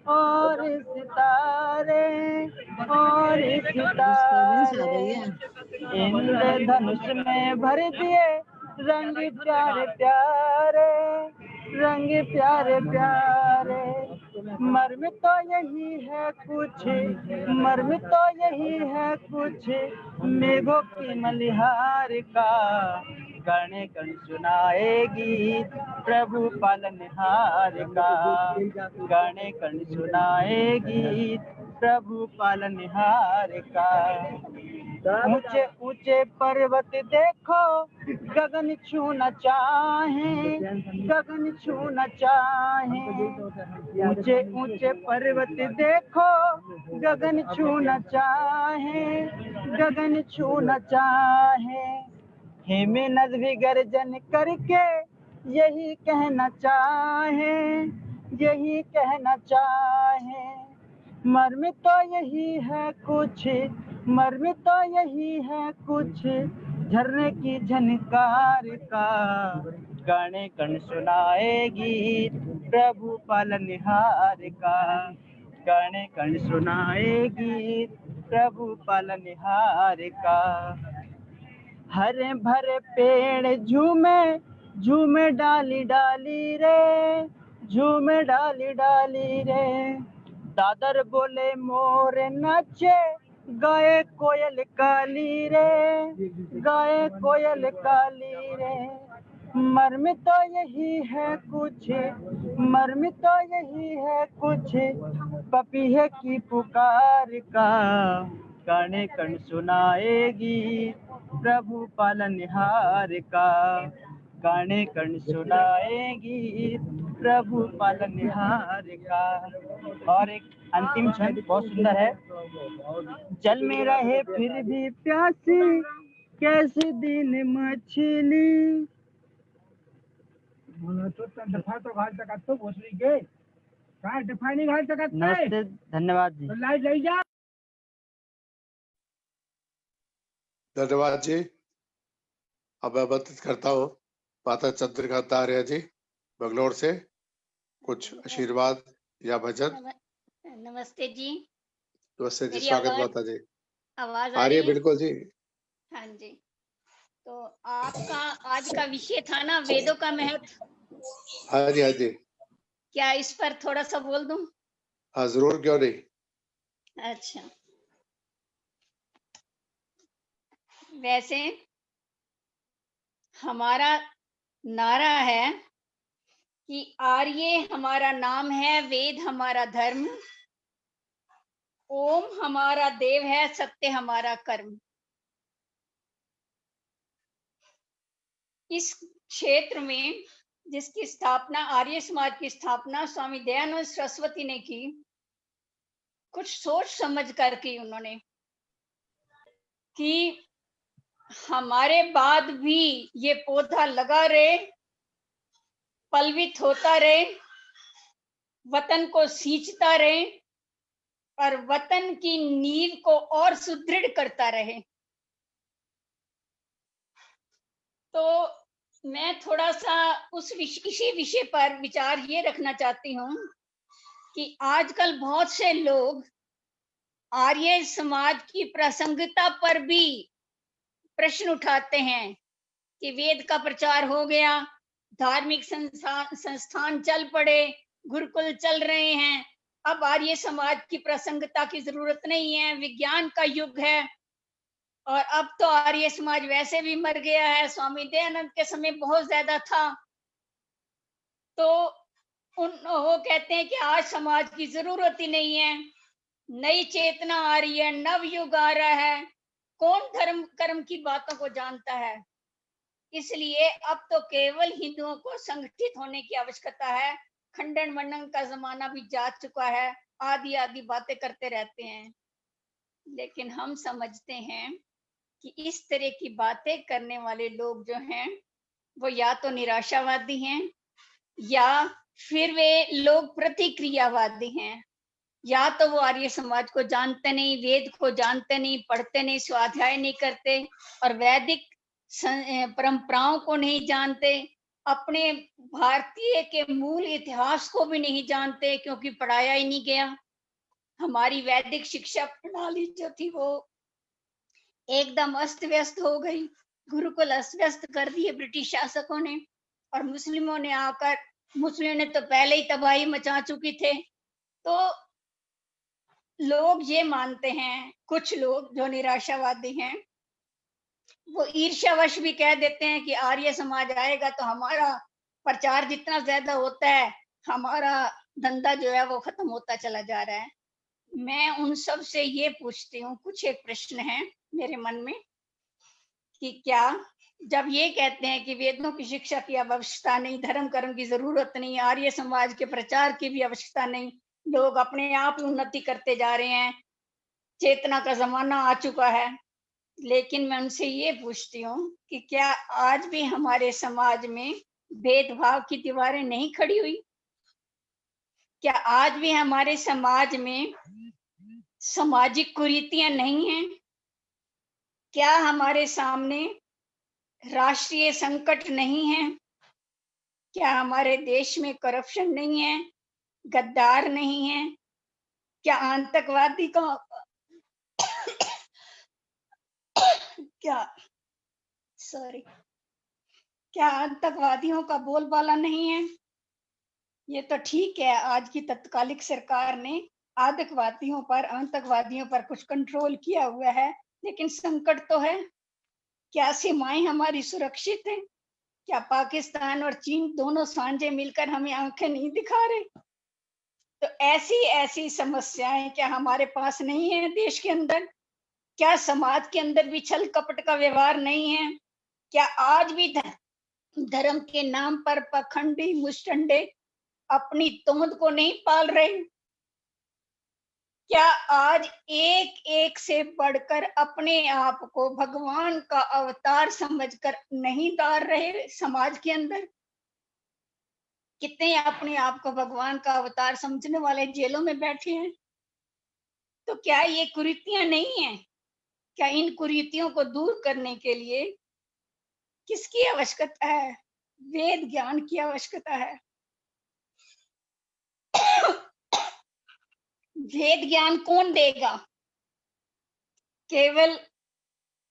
और सितारे और सितारे। इंद्रधनुष में भर दिए रंग प्यारे प्यारे, रंग प्यारे प्यारे। मर्म तो यही है कुछ, मर्म तो यही है कुछ, मेघों की मलिहार का, गणे कण सुनाएगी प्रभु पालनहार का, गणे कण सुनाएगी प्रभु पालनहार का। ऊंचे ऊंचे पर्वत देखो गगन छूना चाहे, गगन छूना चाहे, ऊंचे ऊंचे पर्वत देखो गगन छूना चाहे, गगन छूना चाहे, हेमे नद भी गर्जन करके यही कहना चाहे, यही कहना चाहे, मर्म तो यही है कुछ, मर्म तो यही है कुछ, झरने की झनकार का, गाने कण सुनाएगी प्रभु पालनहार का, गाने कण सुनाएगी प्रभु पालनहार का। हरे भरे पेड़ झूमे झूमे डाली डाली रे, झूमे डाली डाली रे, दादर बोले मोर नाचे, गाए कोयल काली रे, गाए कोयल काली रे, मर्म तो यही है कुछ, मर्म तो यही है कुछ, पपीहे की पुकार का, गाने कण सुनाएगी प्रभु पालनहार का, गाने कण सुनाएगी प्रभु पालनहार का। और एक अंतिम छंद बहुत सुंदर है, जल में रहे फिर भी प्यासी, कैसी दीन मछली, नमस्ते, धन्यवाद जी। धन्यवाद जी। अब मैं आमंत्रित करता हूँ माता चंद्रिका आर्य जी बंगलोर से, कुछ आशीर्वाद या भजन। नमस्ते जी। नमस्ते जी, मेरी स्वागत माता जी। आवाज आ रही है? बिल्कुल जी। हाँ जी। तो आपका आज का विषय था ना वेदों का महत्व। हाँ जी, हाँ जी। क्या इस पर थोड़ा सा बोल दूं? हाँ जरूर, क्यों नहीं। अच्छा, वैसे हमारा नारा है कि आर्य हमारा नाम है, वेद हमारा धर्म, ओम हमारा देव है, सत्य हमारा कर्म। इस क्षेत्र में जिसकी स्थापना, आर्य समाज की स्थापना स्वामी दयानंद सरस्वती ने की, कुछ सोच समझ कर की उन्होंने, कि हमारे बाद भी ये पौधा लगा रहे, पलवित होता रहे, वतन को सींचता रहे और वतन की नींव को और सुदृढ़ करता रहे। तो मैं थोड़ा सा इसी विषय पर विचार ये रखना चाहती हूँ कि आजकल बहुत से लोग आर्य समाज की प्रासंगिकता पर भी प्रश्न उठाते हैं कि वेद का प्रचार हो गया, धार्मिक संस्थान चल पड़े, गुरुकुल चल रहे हैं, अब आर्य समाज की प्रासंगिकता की जरूरत नहीं है, विज्ञान का युग है और अब तो आर्य समाज वैसे भी मर गया है, स्वामी दयानंद के समय बहुत ज्यादा था। तो वो कहते हैं कि आज समाज की जरूरत ही नहीं है, नई चेतना आ रही है, नव युग आ रहा है, कौन धर्म कर्म की बातों को जानता है। इसलिए अब तो केवल हिंदुओं को संगठित होने की आवश्यकता है, खंडन मंडन का जमाना भी जा चुका है, आदि आदि बातें करते रहते हैं। लेकिन हम समझते हैं कि इस तरह की बातें करने वाले लोग जो हैं वो या तो निराशावादी हैं, या फिर वे लोग प्रतिक्रियावादी हैं, या तो वो आर्य समाज को जानते नहीं, वेद को जानते नहीं, पढ़ते नहीं, स्वाध्याय नहीं करते और वैदिक परंपराओं को नहीं जानते, अपने भारतीय के मूल इतिहास को भी नहीं जानते क्योंकि पढ़ाया ही नहीं गया। हमारी वैदिक शिक्षा प्रणाली जो थी वो एकदम अस्त व्यस्त हो गई, गुरुकुल अस्त व्यस्त कर दिए ब्रिटिश शासकों ने, और मुस्लिमों ने आकर, मुस्लिमों ने तो पहले ही तबाही मचा चुकी थे, तो लोग ये मानते हैं, कुछ लोग जो निराशावादी हैं, वो ईर्ष्यावश भी कह देते हैं कि आर्य समाज आएगा तो हमारा प्रचार जितना ज्यादा होता है, हमारा धंधा जो है वो खत्म होता चला जा रहा है। मैं उन सब से ये पूछती हूँ, कुछ एक प्रश्न है मेरे मन में कि क्या जब ये कहते हैं कि वेदों की शिक्षा की अब आवश्यकता नहीं, धर्म कर्म की जरूरत नहीं, आर्य समाज के प्रचार की भी आवश्यकता नहीं, लोग अपने आप उन्नति करते जा रहे हैं, चेतना का जमाना आ चुका है, लेकिन मैं उनसे ये पूछती हूँ कि क्या आज भी हमारे समाज में भेदभाव की दीवारें नहीं खड़ी हुई? क्या आज भी हमारे समाज में सामाजिक कुरीतियां नहीं हैं? क्या हमारे सामने राष्ट्रीय संकट नहीं है? क्या हमारे देश में करप्शन नहीं है, गद्दार नहीं है? क्या आतंकवादी का क्या आतंकवादियों का बोलबाला नहीं है? ये तो ठीक है, आज की तत्कालिक सरकार ने आतंकवादियों पर कुछ कंट्रोल किया हुआ है, लेकिन संकट तो है। क्या सीमाएं हमारी सुरक्षित हैं? क्या पाकिस्तान और चीन दोनों सांझे मिलकर हमें आंखें नहीं दिखा रहे? तो ऐसी ऐसी समस्याएं क्या हमारे पास नहीं है देश के अंदर? क्या समाज के अंदर भी छल कपट का व्यवहार नहीं है? क्या आज भी धर्म के नाम पर पखंडी मुस्टंडे अपनी तोंद को नहीं पाल रहे? क्या आज एक एक से बढ़कर अपने आप को भगवान का अवतार समझकर नहीं डाल रहे समाज के अंदर? कितने अपने आप को भगवान का अवतार समझने वाले जेलों में बैठे हैं? तो क्या ये कुरीतियां नहीं है? क्या इन कुरीतियों को दूर करने के लिए किसकी आवश्यकता है? वेद ज्ञान की आवश्यकता है। वेद ज्ञान कौन देगा? केवल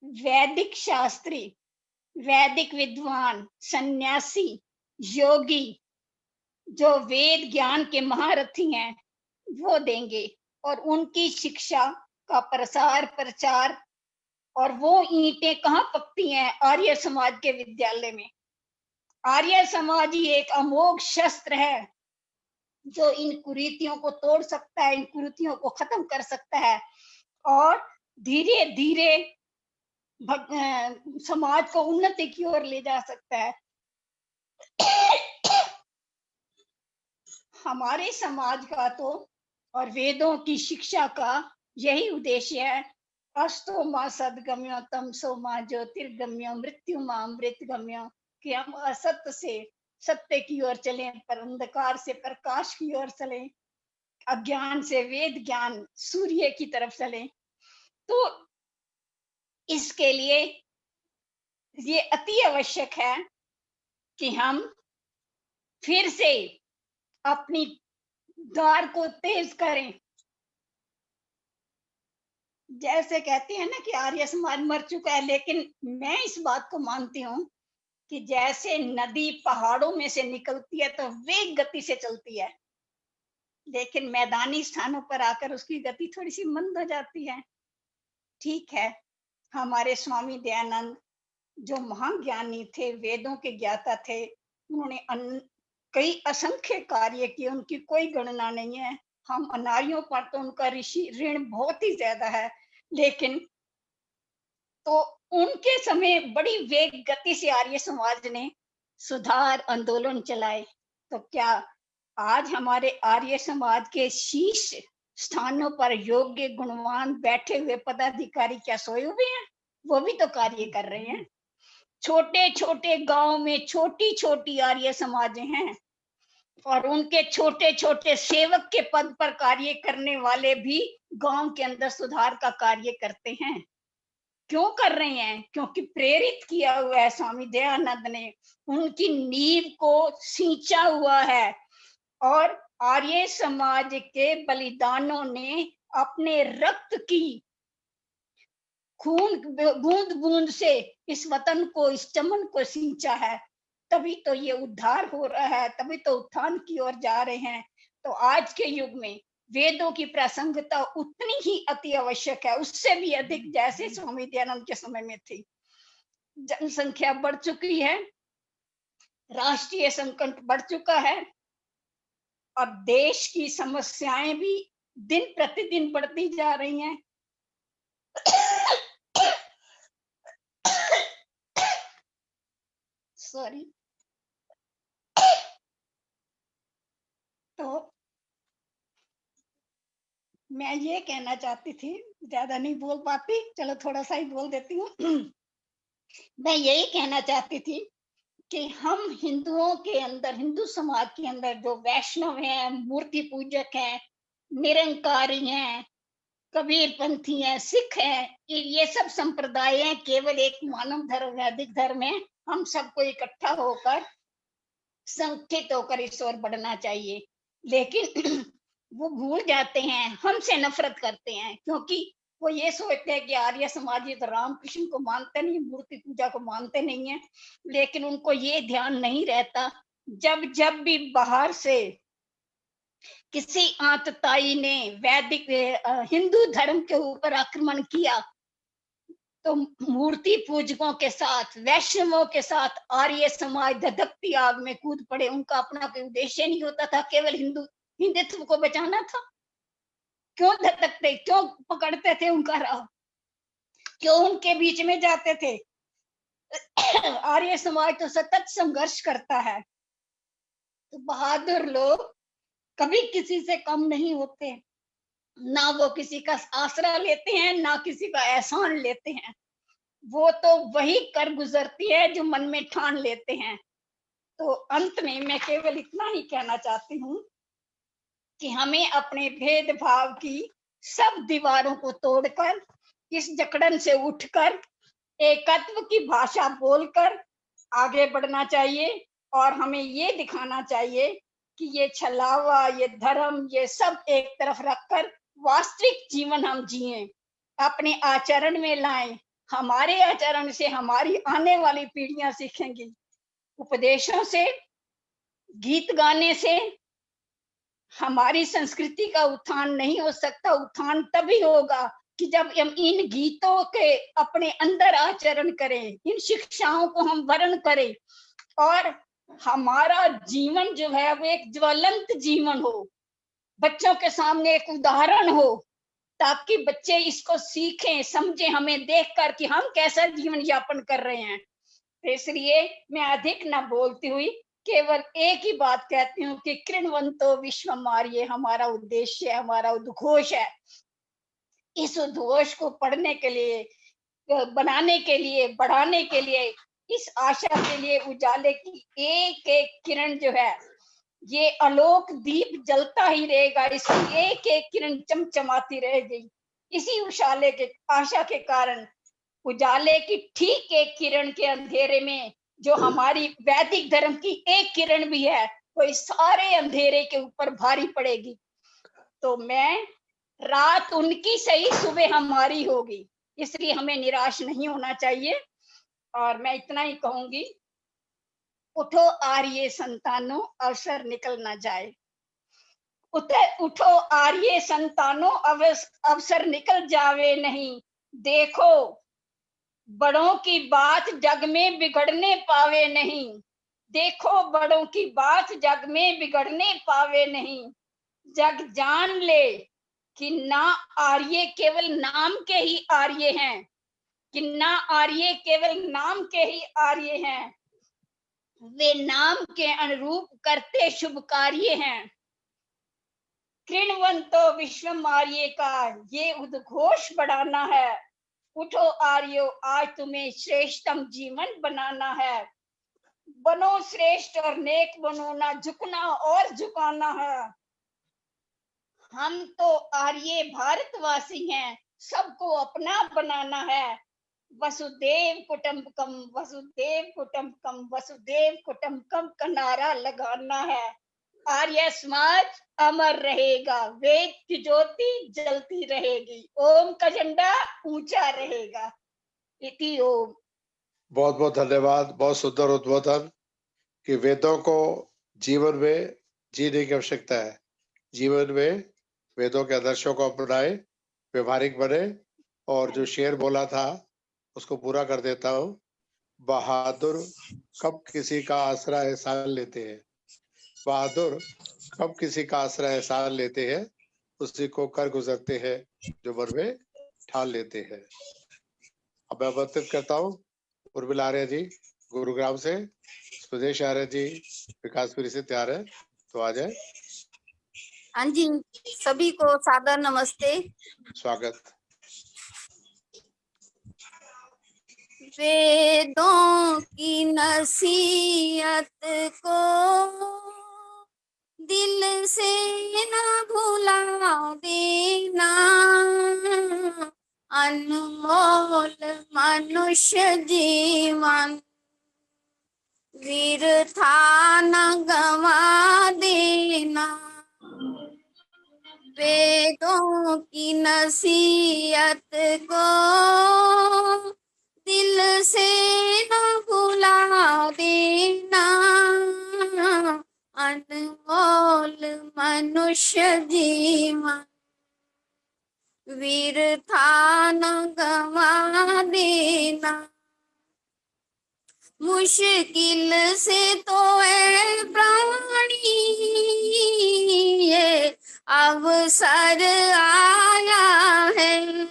वैदिक शास्त्री, वैदिक विद्वान, सन्यासी, योगी जो वेद ज्ञान के महारथी हैं वो देंगे, और उनकी शिक्षा का प्रसार प्रचार, और वो ईंटें कहाँ पकती हैं? आर्य समाज के विद्यालय में। आर्य समाज ही एक अमोघ शस्त्र है जो इन कुरीतियों को तोड़ सकता है, इन कुरीतियों को खत्म कर सकता है, और धीरे धीरे समाज को उन्नति की ओर ले जा सकता है। हमारे समाज का तो और वेदों की शिक्षा का यही उद्देश्य है, अस्तो मां सदगम्यो तमसो मां ज्योतिर्गम्यो मृत्यु मां अमृतगम्यो, कि हम असत्य से सत्य की ओर चलें, पर अंधकार से प्रकाश की ओर चलें, अज्ञान से वेद ज्ञान सूर्य की तरफ चलें। तो इसके लिए ये अति आवश्यक है कि हम फिर से अपनी धार को तेज करें। जैसे कहते हैं ना कि आर्य समाज मर चुका है, लेकिन मैं इस बात को मानती हूँ कि जैसे नदी पहाड़ों में से निकलती है तो वेग गति से चलती है, लेकिन मैदानी स्थानों पर आकर उसकी गति थोड़ी सी मंद हो जाती है। ठीक है, हमारे स्वामी दयानंद जो महान ज्ञानी थे, वेदों के ज्ञाता थे, उन्होंने कई असंख्य कार्य किए, उनकी कोई गणना नहीं है। हम अनार्यों पर तो उनका ऋषि ऋण बहुत ही ज्यादा है, लेकिन तो उनके समय बड़ी वेग गति से आर्य समाज ने सुधार आंदोलन चलाए। तो क्या आज हमारे आर्य समाज के शीर्ष स्थानों पर योग्य गुणवान बैठे हुए पदाधिकारी क्या सोए हुए हैं? वो भी तो कार्य कर रहे हैं। छोटे छोटे गांव में छोटी छोटी आर्य समाजें हैं, और उनके छोटे छोटे सेवक के पद पर कार्य करने वाले भी गांव के अंदर सुधार का कार्य करते हैं। क्यों कर रहे हैं? क्योंकि प्रेरित किया हुआ है स्वामी दयानंद ने, उनकी नींव को सींचा हुआ है, और आर्य समाज के बलिदानों ने अपने रक्त की खून बूंद बूंद से इस वतन को, इस चमन को सींचा है। तभी तो ये उद्धार हो रहा है, तभी तो उत्थान की ओर जा रहे हैं। तो आज के युग में वेदों की प्रासंगिकता उतनी ही अति आवश्यक है, उससे भी अधिक, जैसे स्वामी दयानंद के समय में थी। जनसंख्या बढ़ चुकी है, राष्ट्रीय संकट बढ़ चुका है और देश की समस्याएं भी दिन प्रतिदिन बढ़ती जा रही हैं। सॉरी। तो मैं ये कहना चाहती थी, ज्यादा नहीं बोल पाती, चलो थोड़ा सा ही बोल देती हूँ। मैं यही कहना चाहती थी कि हम हिंदुओं के अंदर, हिंदू समाज के अंदर जो वैष्णव हैं, मूर्ति पूजक हैं, निरंकारी हैं, कबीरपंथी हैं, सिख हैं, ये सब संप्रदाय हैं, केवल एक मानव धर्म, वैदिक धर्म है। हम सबको इकट्ठा होकर, संगठित होकर इस ओर बढ़ना चाहिए। लेकिन वो भूल जाते हैं, हमसे नफरत करते हैं, क्योंकि वो ये सोचते हैं कि आर्य समाज ये तो रामकृष्ण को मानते नहीं, मूर्ति पूजा को मानते नहीं है। लेकिन उनको ये ध्यान नहीं रहता, जब भी बाहर से किसी आतताई ने वैदिक हिंदू धर्म के ऊपर आक्रमण किया, तो मूर्ति पूजकों के साथ, वैष्णवों के साथ आर्य समाज धधकती आग में कूद पड़े। उनका अपना कोई उद्देश्य नहीं होता था, केवल हिंदुत्व को बचाना था। क्यों धधकते, क्यों पकड़ते थे उनका राह, क्यों उनके बीच में जाते थे? आर्य समाज तो सतत संघर्ष करता है। तो बहादुर लोग कभी किसी से कम नहीं होते, ना वो किसी का आसरा लेते हैं, ना किसी का एहसान लेते हैं। वो तो वही कर गुजरती है जो मन में ठान लेते हैं। तो अंत में मैं केवल इतना ही कहना चाहती हूँ कि हमें अपने भेदभाव की सब दीवारों को तोड़कर, इस जकड़न से उठकर, एकत्व की भाषा बोलकर आगे बढ़ना चाहिए। और हमें ये दिखाना चाहिए कि ये छलावा, ये धर्म, ये सब एक तरफ रखकर वास्तविक जीवन हम जिएं, अपने आचरण में लाएं। हमारे आचरण से हमारी आने वाली पीढ़ियां सीखेंगी। उपदेशों से, गीत गाने से हमारी संस्कृति का उत्थान नहीं हो सकता। उत्थान तभी होगा कि जब हम इन गीतों के अपने अंदर आचरण करें, इन शिक्षाओं को हम वर्ण करें और हमारा जीवन जो है वो एक ज्वलंत जीवन हो, बच्चों के सामने एक उदाहरण हो, ताकि बच्चे इसको सीखें, समझें हमें देखकर कि हम कैसा जीवन यापन कर रहे हैं। इसलिए मैं अधिक न बोलती हुई केवल एक ही बात कहती हूँ कि कृण्वन्तो विश्वम आर्ये हमारा उद्देश्य है, हमारा उद्घोष है। इस उद्घोष को पढ़ने के लिए, बनाने के लिए, बढ़ाने के लिए, इस आशा के लिए उजाले की एक एक किरण जो है, ये आलोक दीप जलता ही रहेगा, इसकी एक एक किरण चमचमाती रहेगी। इसी उजाले के, आशा के कारण उजाले की ठीक एक किरण के अंधेरे में जो हमारी वैदिक धर्म की एक किरण भी है, वो इस सारे अंधेरे के ऊपर भारी पड़ेगी। तो मैं, रात उनकी सही, सुबह हमारी होगी, इसलिए हमें निराश नहीं होना चाहिए। और मैं इतना ही कहूंगी, उठो आर्य संतानों, अवसर निकल ना जाए। उठो आर्य संतानों, अवसर निकल जावे नहीं। देखो बड़ों की बात जग में बिगड़ने पावे नहीं। देखो बड़ों की बात जग में बिगड़ने पावे नहीं। जग जान ले कि ना आर्य केवल नाम के ही आर्य हैं, कि ना आर्य केवल नाम के ही आर्य हैं, वे नाम के अनुरूप करते शुभ कार्य हैं। कृण्वन्तो विश्वम आर्य का ये उद्घोष बढ़ाना है। उठो आर्यो, आज तुम्हें श्रेष्ठतम जीवन बनाना है। बनो श्रेष्ठ और नेक बनो, ना झुकना और झुकाना है। हम तो आर्य भारतवासी हैं, सबको अपना बनाना है। वसुदेव कुटुंबकम, वसुदेव कुटुंबकम, वसुदेव कुटुंबकम का नारा लगाना है। आर्य समाज अमर रहेगा, वेद की ज्योति जलती रहेगी, ओम का झंडा ऊंचा रहेगा। इति ओम। बहुत बहुत धन्यवाद। बहुत सुंदर उद्बोधन कि वेदों को जीवन में जीने की आवश्यकता है। जीवन में वेदों के आदर्शों को अपनाए, व्यवहारिक बने और जो शेर बोला था उसको पूरा कर देता हूँ। बहादुर कब किसी का आसरा एहसान लेते हैं, बहादुर कब किसी का आसरा एहसान लेते हैं, उसी को कर गुजरते हैं जो मन में ठान लेते हैं। अब मैं आमंत्रित करता हूँ उर्मिला आर्य जी गुरुग्राम से, स्वदेश आर्य जी विकासपुरी से तैयार है, तो आ जाए। हाँ जी, सभी को सादर नमस्ते। स्वागत। वेदों की नसीहत को दिल से न भुला देना, अनमोल मनुष्य जीवन व्यर्था न गवा देना। वेदों की नसीहत को दिल से न भुला देना, अनमोल मनुष्य जीवन व्यर्था न गवा देना। मुश्किल से तो है प्राणी ये अवसर आया है,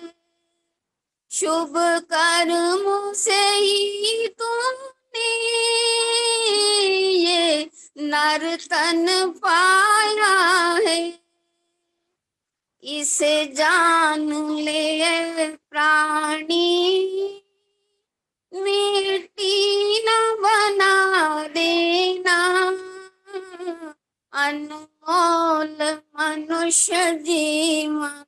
शुभ कर्मों से ही तुमने ये नर्तन पाया है। इसे जान ले प्राणी, मिट्टी न बना देना, अनमोल मनुष्य जीवन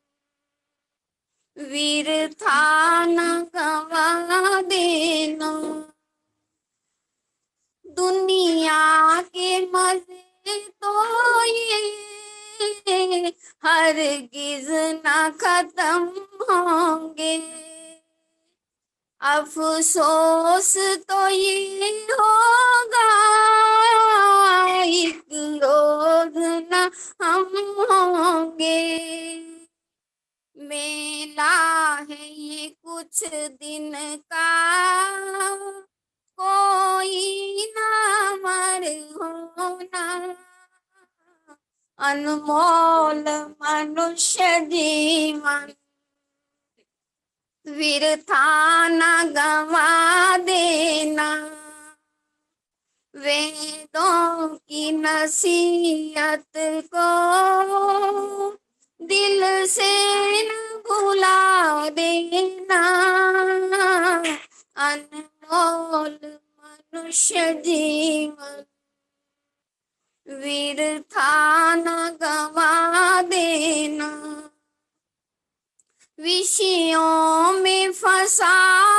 व्यर्था न गवा देना। दुनिया के मजे तो ये हरगिज न खत्म होंगे, अफसोस तो ये होगा एक रोज न हम होंगे। मेला है ये कुछ दिन का, कोई ना मर होना, अनमोल मनुष्य जीवन व्यर्था न गवा देना। वेदों की नसीहत को दिल से न भुला देना, अनमोल मनुष्य जीवन व्यर्था न गवा देना। विषयों में फंसा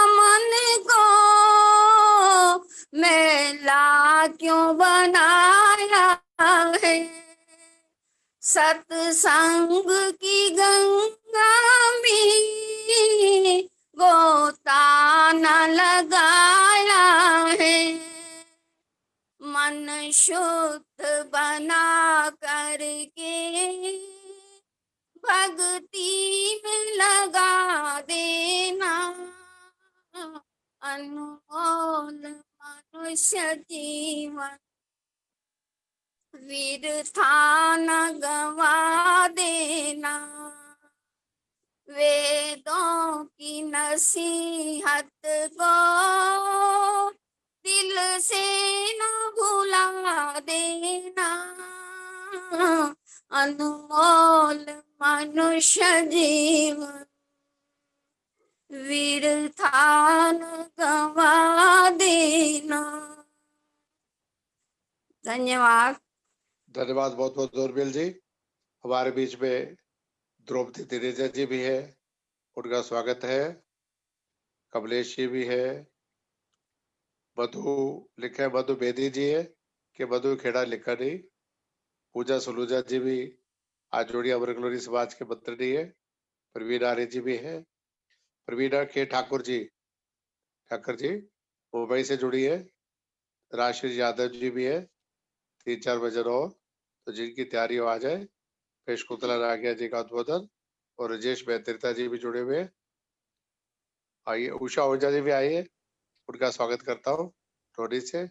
मन को मैला क्यों बनाया है, सत्संग की गंगा में गोता न लगाया है। मन शुद्ध बना करके भक्ति में लगा देना, अनमोल मनुष्य जीवन व्यर्था न गवा देना। वेदों की नसीहत को दिल से न भुला देना, अनमोल मनुष्य जीवन व्यर्था न गवा देना। धन्यवाद। धन्यवाद बहुत बहुत उर्मिल जी। हमारे बीच में द्रौपदी दिनेजा जी भी है, उनका स्वागत है। कमलेश जी भी है, मधु लिखा है, मधु बेदी जी है कि मधु खेड़ा लिखा नहीं। पूजा सलूजा जी भी आज जोड़िया अमरगलोरी समाज के मंत्री है। प्रवीण आर्य जी भी है। प्रवीणा के ठाकुर जी मुंबई से जुड़ी है। राशिद यादव जी भी है। 3-4 बजे और तो जिनकी तैयारी हो आ जाए। फिर शकुंतला रागिया जी का उद्बोधन और राजेश बैतरिता जी भी जुड़े हुए हैं। आइए उषा ओझा जी भी आइए, उनका स्वागत करता हूँ टोडी से।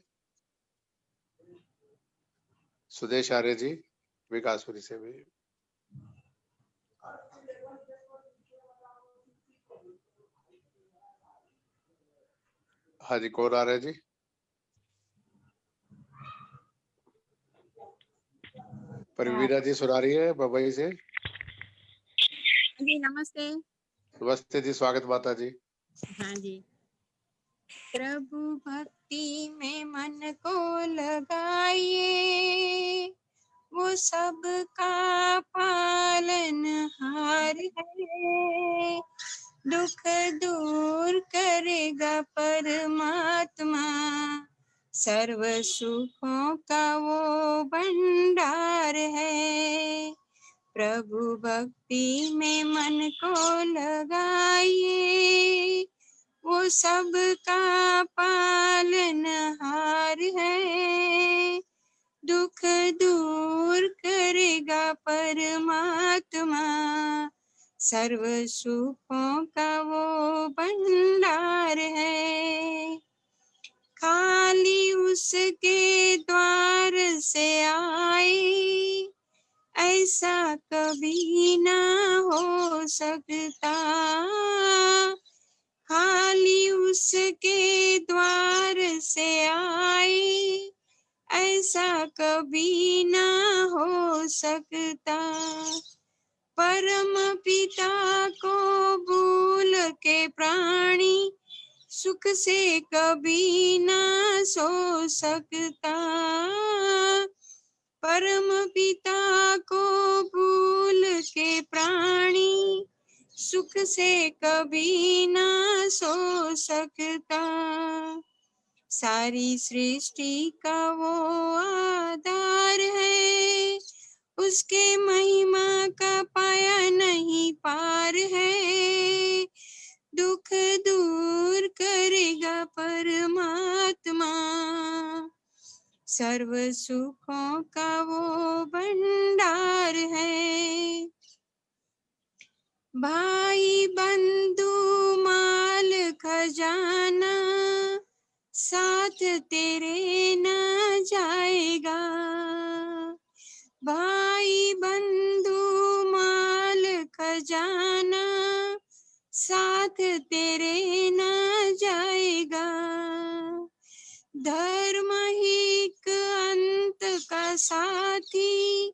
सुदेश आर्य जी विकासपुरी से भी। हाँ जी, कौन आ रहे जी? परवीरा जी सुना रही है बम्बई से। जी नमस्ते। नमस्ते जी, स्वागत माता जी। हाँ जी। प्रभु भक्ति में मन को लगाइए, वो सबका पालनहार है। दुख दूर करेगा परमात्मा, सर्व सुखों का वो भंडार है। प्रभु भक्ति में मन को लगाइए, वो सबका पालनहार है। दुख दूर करेगा परमात्मा, सर्व सुखों का वो भंडार है। खाली उसके द्वार से आए, ऐसा कभी ना हो सकता। खाली उसके द्वार से आए, ऐसा कभी ना हो सकता। परम पिता को भूल के प्राणी सुख से कभी ना सो सकता। परम पिता को भूल के प्राणी सुख से कभी ना सो सकता। सारी सृष्टि का वो आधार है, उसके महिमा का पाया नहीं पार है। दुख दूर करेगा परमात्मा, सर्व सुखों का वो भंडार है। भाई बंधु माल खजाना, साथ तेरे न जाएगा। भाई बंधु माल खजाना, साथ तेरे न जाएगा। धर्म ही अंत का साथी,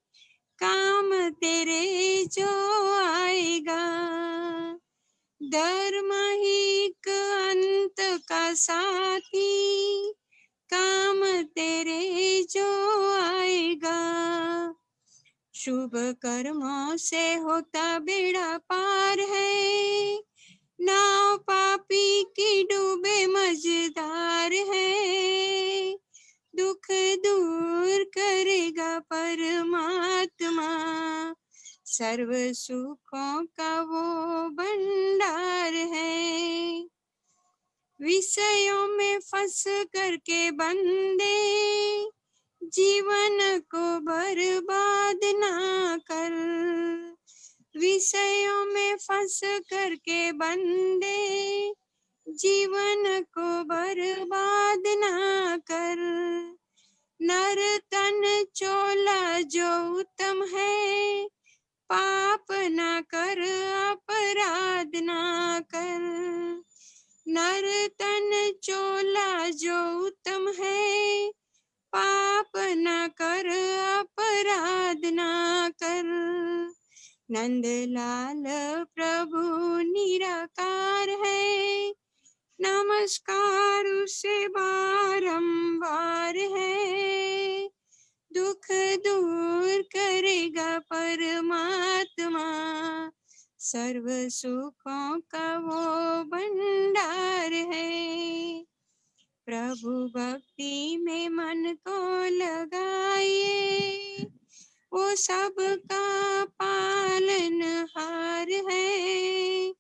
काम तेरे जो आएगा। धर्म ही अंत का साथी, काम तेरे जो आएगा। शुभ कर्मों से होता बेड़ा पार है, नाव पापी की डूबे मझधार है। दुख दूर करेगा परमात्मा, सर्व सुखों का वो भंडार है। विषयों में फंस करके बंदे, जीवन को बर्बाद ना कर। विषयों में फंस करके बंदे, जीवन को बर्बाद ना कर। नर तन चोला जो उत्तम है, पाप ना कर अपराध ना कर। नर तन चोला जो उत्तम है, पाप न कर अपराध न कर। नंदलाल प्रभु निराकार है, नमस्कार उसे बारंबार है। दुख दूर करेगा परमात्मा, सर्व सुखों का वो भंडार है। प्रभु भक्ति में मन को लगाइए, वो सबका पालनहार है।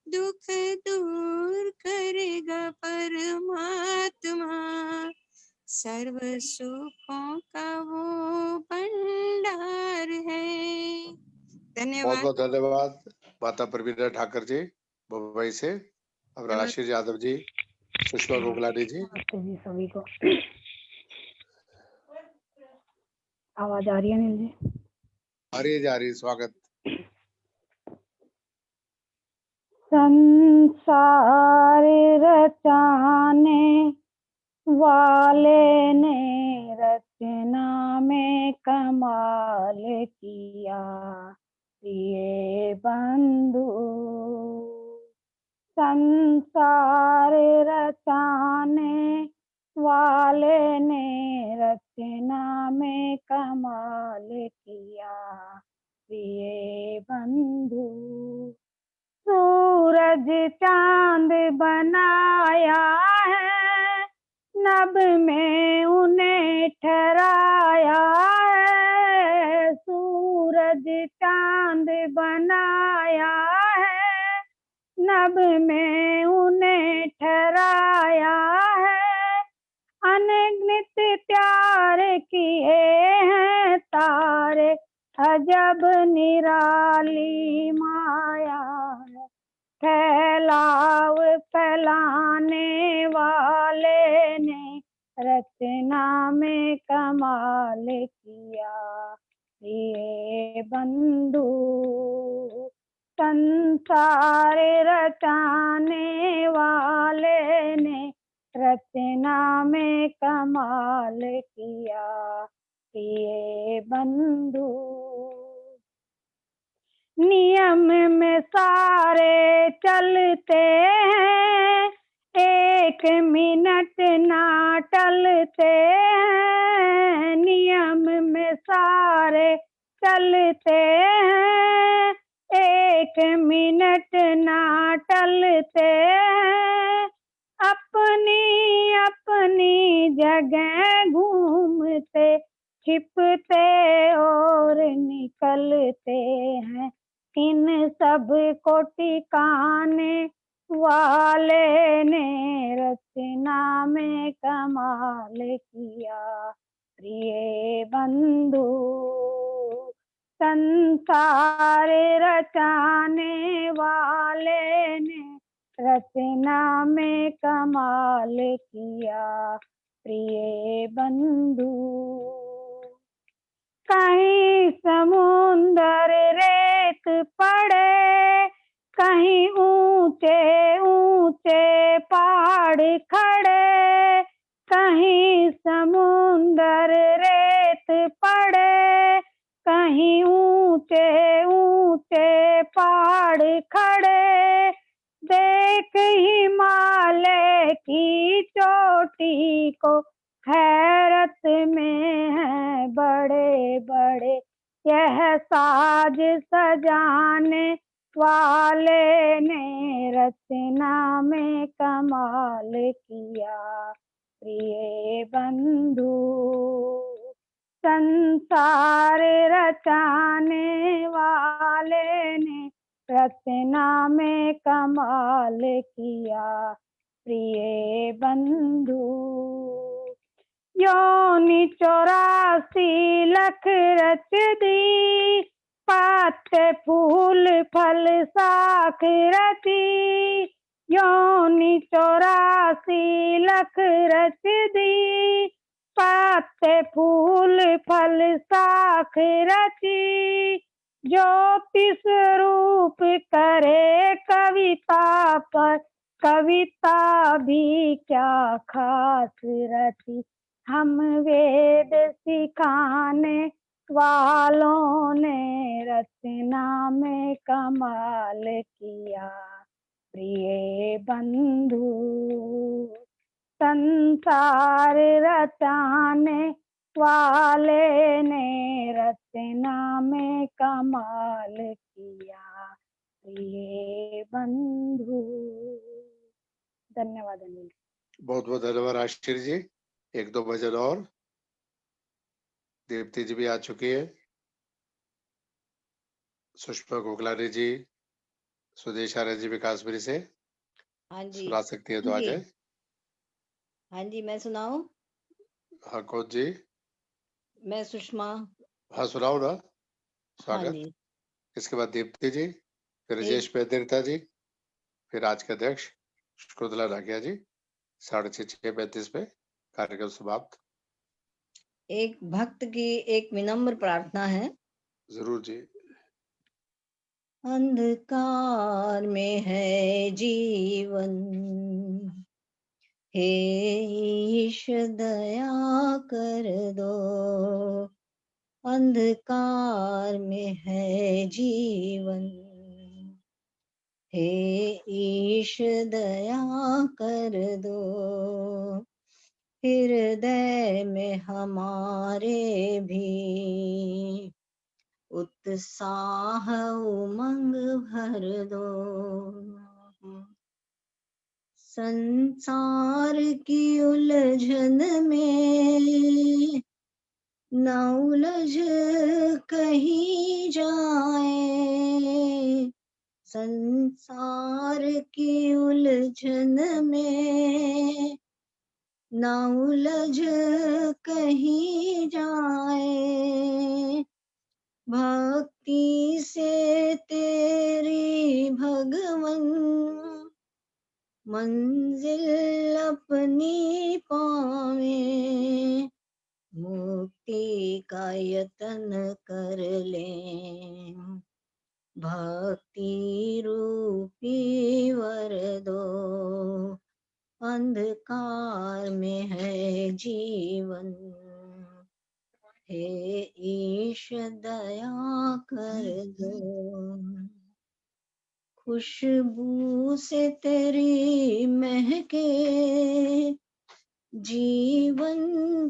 दुख दूर करेगा परमात्मा, सर्व सुखों का वो भंडार है। धन्यवाद। बहुत धन्यवाद माता प्रवीणा ठाकर जी मुंबई से, अब राशिर यादव जी, सुषमा गोगलानी जी। नमस्ते जी सभी को। आवाज आ रही है अनिल जी? आ रही, स्वागत। संसार रचाने वाले ने रचना में कमाल किया, ये बंधु। संसार रचाने वाले ने रचना में कमाल किया, ये बंधु। सूरज चांद बनाया है, नभ में उन्हें ठहराया है। सूरज चांद बनाया है, नभ में उन्हें ठहराया है। अनगिनत प्यार किए हैं तारे, अजब निराली माया है। फैलाव फैलाने वाले ने रचना में कमाल किया, ये बंधु। संसार रचाने वाले ने रचना में कमाल किया, ये बंधु। नियम में सारे चलते हैं, एक मिनट ना टलते हैं। नियम में सारे चलते हैं, एक मिनट ना टलते हैं। अपनी अपनी जगह घूमते, छिपते और निकलते हैं। इन सब को टिकाने वाले ने रचना में कमाल किया, प्रिय बंधु। संसार रचाने वाले ने रचना में कमाल किया, प्रिय बंधु। कहीं समुंदर रेत पड़े, कहीं ऊंचे ऊंचे पहाड़ खड़े। कहीं समुंदर रेत पड़े, कहीं ऊंचे ऊंचे पहाड़ खड़े। देख हिमालय की चोटी को, हैरत में है बड़े बड़े। यह साज सजाने वाले ने रचना में कमाल किया, प्रिय बंधु। संसार रचाने वाले ने रचना में कमाल किया, प्रिय बंधु। योनि 84 लाख रच दी, पाते फूल फल साख रची। योनि 84 लाख रच दी, पाते फूल फल साख रची। ज्योतिष रूप करे कविता पर, कविता भी क्या खास रची। हम वेद सिखाने वालों ने रचना में कमाल किया, प्रिय बंधु। संसार रचाने वाले ने रचना में कमाल किया, प्रिय बंधु। धन्यवाद अनिल। बहुत बहुत धन्यवाद राष्ट्रीय जी। एक दो भजन और। दीप्ति जी भी आ चुकी है, सुषमा गोगलानी जी, सुदेश आर्य जी विकासपुरी से। हाँ जी सुना सकती है तो आ जी। जाए। हाँ जी मैं सुनाऊं? हाँ कौन जी? मैं सुषमा। हाँ सुनाओ ना। हाँ स्वागत। जी इसके बाद दीप्ति जी, फिर राजेश पेदरिता जी, फिर आज के अध्यक्ष शुक्ला रागिया जी। 6:35 पे कार्यक्रम समाप्त। एक भक्त की एक विनम्र प्रार्थना है। जरूर जी। अंधकार में है जीवन, हे ईश दया कर दो। अंधकार में है जीवन, हे ईश दया कर दो। हृदय में हमारे भी उत्साह उमंग भर दो। संसार की उलझन में न उलझ कहीं जाए, संसार की उलझन में न उलझ कहीं जाए। भक्ति से तेरी भगवन मंजिल अपनी पावे। मुक्ति का यतन कर ले, भक्ति रूपी वर दो। अंधकार में है जीवन, हे ईश दया कर दो। खुशबू से तेरी महके जीवन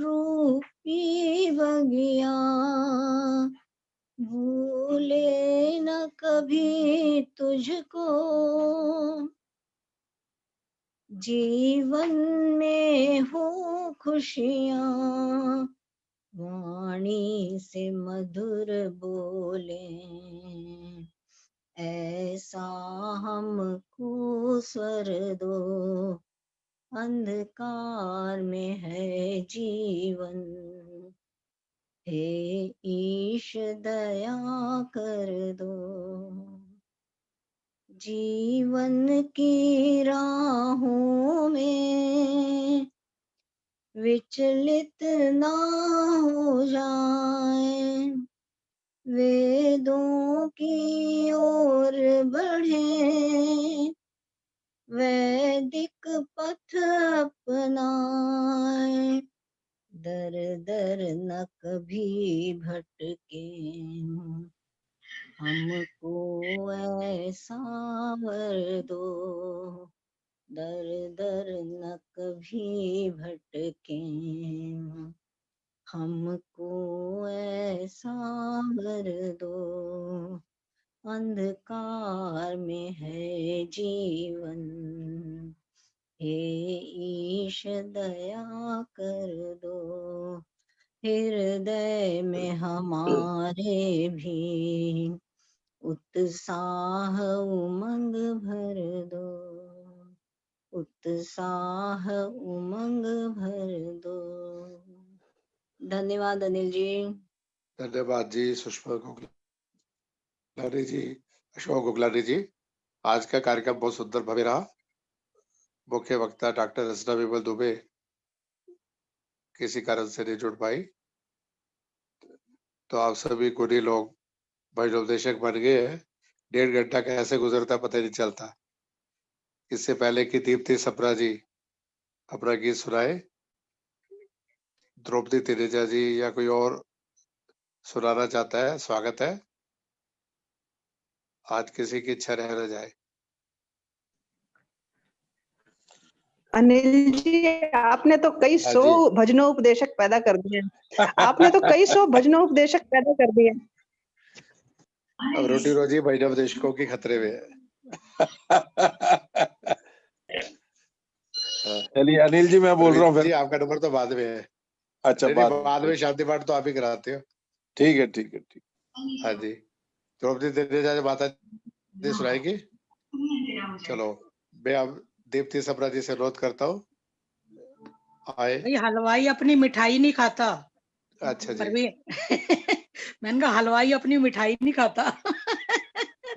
रूपी बगिया। भूले न कभी तुझको, जीवन में हो खुशियाँ। वाणी से मधुर बोले, ऐसा हमको स्वर दो। अंधकार में है जीवन, हे ईश दया कर दो। जीवन की राहों में विचलित ना हो जाए, वेदों की ओर बढ़े, वैदिक पथ अपनाए। दर दर न कभी भटके, हमको ऐसा वर दो। दर दर न कभी भटके, हमको ऐसा वर दो। अंधकार में है जीवन, हे ईश दया कर दो। हृदय में हमारे भी उत्साह उमंग भर दो। उत्साह उमंग भर दो। धन्यवाद अनिल जी। धन्यवाद जी सुषमा गुगलानी जी, अशोक गुगलानी जी। आज का कार्यक्रम बहुत सुंदर भव्य रहा। मुख्य वक्ता डॉक्टर रचना विमल दुबे किसी कारण से नहीं जुड़ पाई, तो आप सभी गुणी लोग भजनोपदेशक बन गए हैं। 1.5 घंटा कैसे गुजरता पता नहीं चलता। इससे पहले कि दीप्ति सप्रा जी अपना गीत सुनाए, द्रौपदी तिरेजा जी या कोई और सुनाना चाहता है, स्वागत है। आज किसी की इच्छा रह न जाए। अनिल जी, आपने तो कई हाँ 100 जी। भजनोपदेशक पैदा कर दिए। आपने तो कई 100 भजनोपदेशक पैदा कर दिए। अब रोटी रोजी भजनोपदेशकों की खतरे में है। चलिए अनिल जी, मैं बोल रहा हूँ जी, फिर। आपका नंबर तो बाद में है। अच्छा, बाद में शांति पाठ तो आप ही कराते हो। ठीक है ठीक है ठीक। हाँ जी, द्रौपदी तिरेजा माता जी सुनाएगी। चलो, मैं अब दीप्ति सप्रा जी से अनुरोध करता हूँ, आए। भाई हलवाई अपनी मिठाई नहीं खाता। अच्छा जी। मैंने कहा हलवाई अपनी मिठाई नहीं खाता।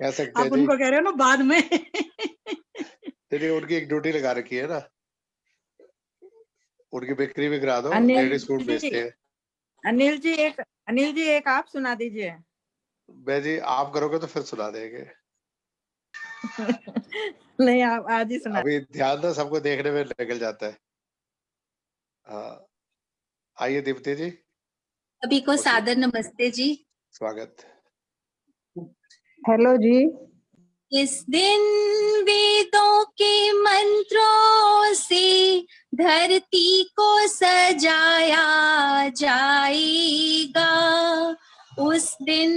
कह सकते हैं आप जी। उनको कह रहे हो ना बाद में। नहीं, उनकी एक ड्यूटी लगा रखी है ना, उनकी बिक्री भी करा दो, अनिल लेडीज सूट जी बेचते हैं। अनिल जी एक आप सुना दीजिए। मैं जी आप करोगे तो फिर सुना देंगे। नहीं आप आज ही सुना। अभी ध्यान ना सबको देखने में निकल जाता है। हाँ, आइए दीप्ति जी, सभी को सादर नमस्ते जी। स्वागत। हेलो जी। इस दिन वेदों के मंत्रों से धरती को सजाया जाएगा। उस दिन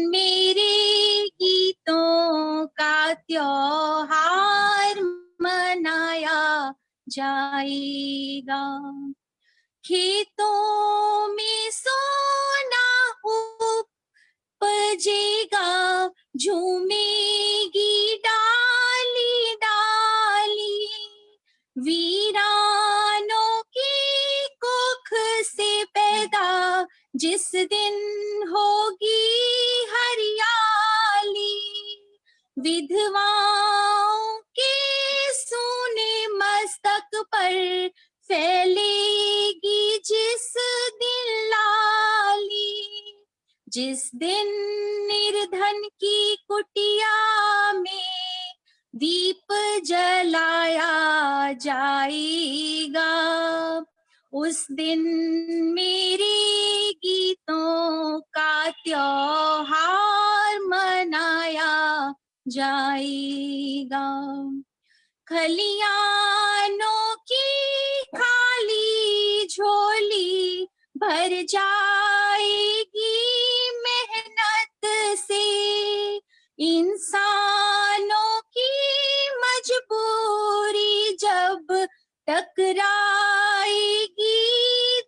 मेरे गीतों का त्योहार मनाया जाएगा। खेतों में सोना उपजेगा, झूमेगी डाली डाली, वीरानों की कुख से पैदा जिस दिन होगी हरियाली, विधवाओं के सोने मस्तक पर फैलेगी जिस दिन लाली, जिस दिन निर्धन की कुटिया में दीप जलाया जाएगा। उस दिन मेरे गीतों का त्योहार मनाया जाएगा। खलियानों की खाली झोली भर जाएगी मेहनत से, इंसानों की मजबूरी जब टकराएगी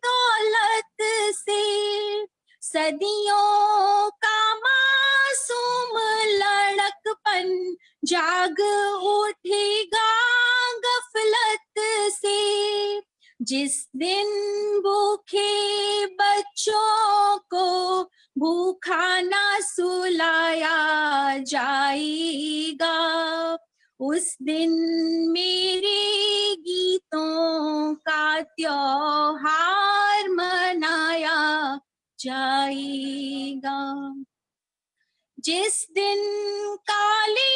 दौलत से, सदियों का मासूम लड़कपन जाग उठेगा गफलत से, जिस दिन भूखे बच्चों को भूखा ना सुलाया जाएगा। उस दिन मेरे गीतों का त्योहार मनाया जाएगा। जिस दिन काले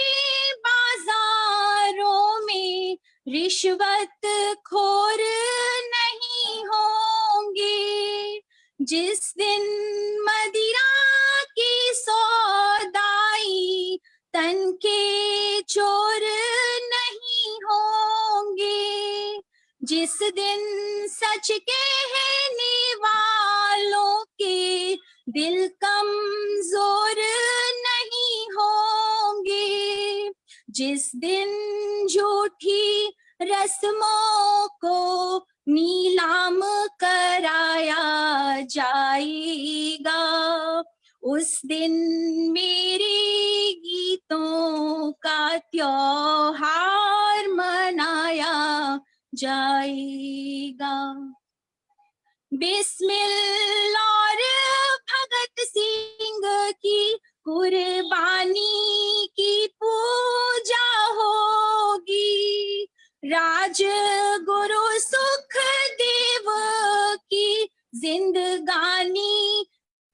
बाजारों में रिश्वत खोर नहीं होंगे, जिस दिन मदिरा की सौदाई तन के चोर नहीं होंगे, जिस दिन सच कहने वालों के दिल कमजोर नहीं होंगे, जिस दिन झूठी रस्मों को नीलाम कराया जाएगा। उस दिन मेरे गीतों का त्योहार मनाया जाएगा। बिस्मिल और भगत सिंह की कुर्बानी की पूजा होगी, राजगुरु सुखदेव की जिंदगानी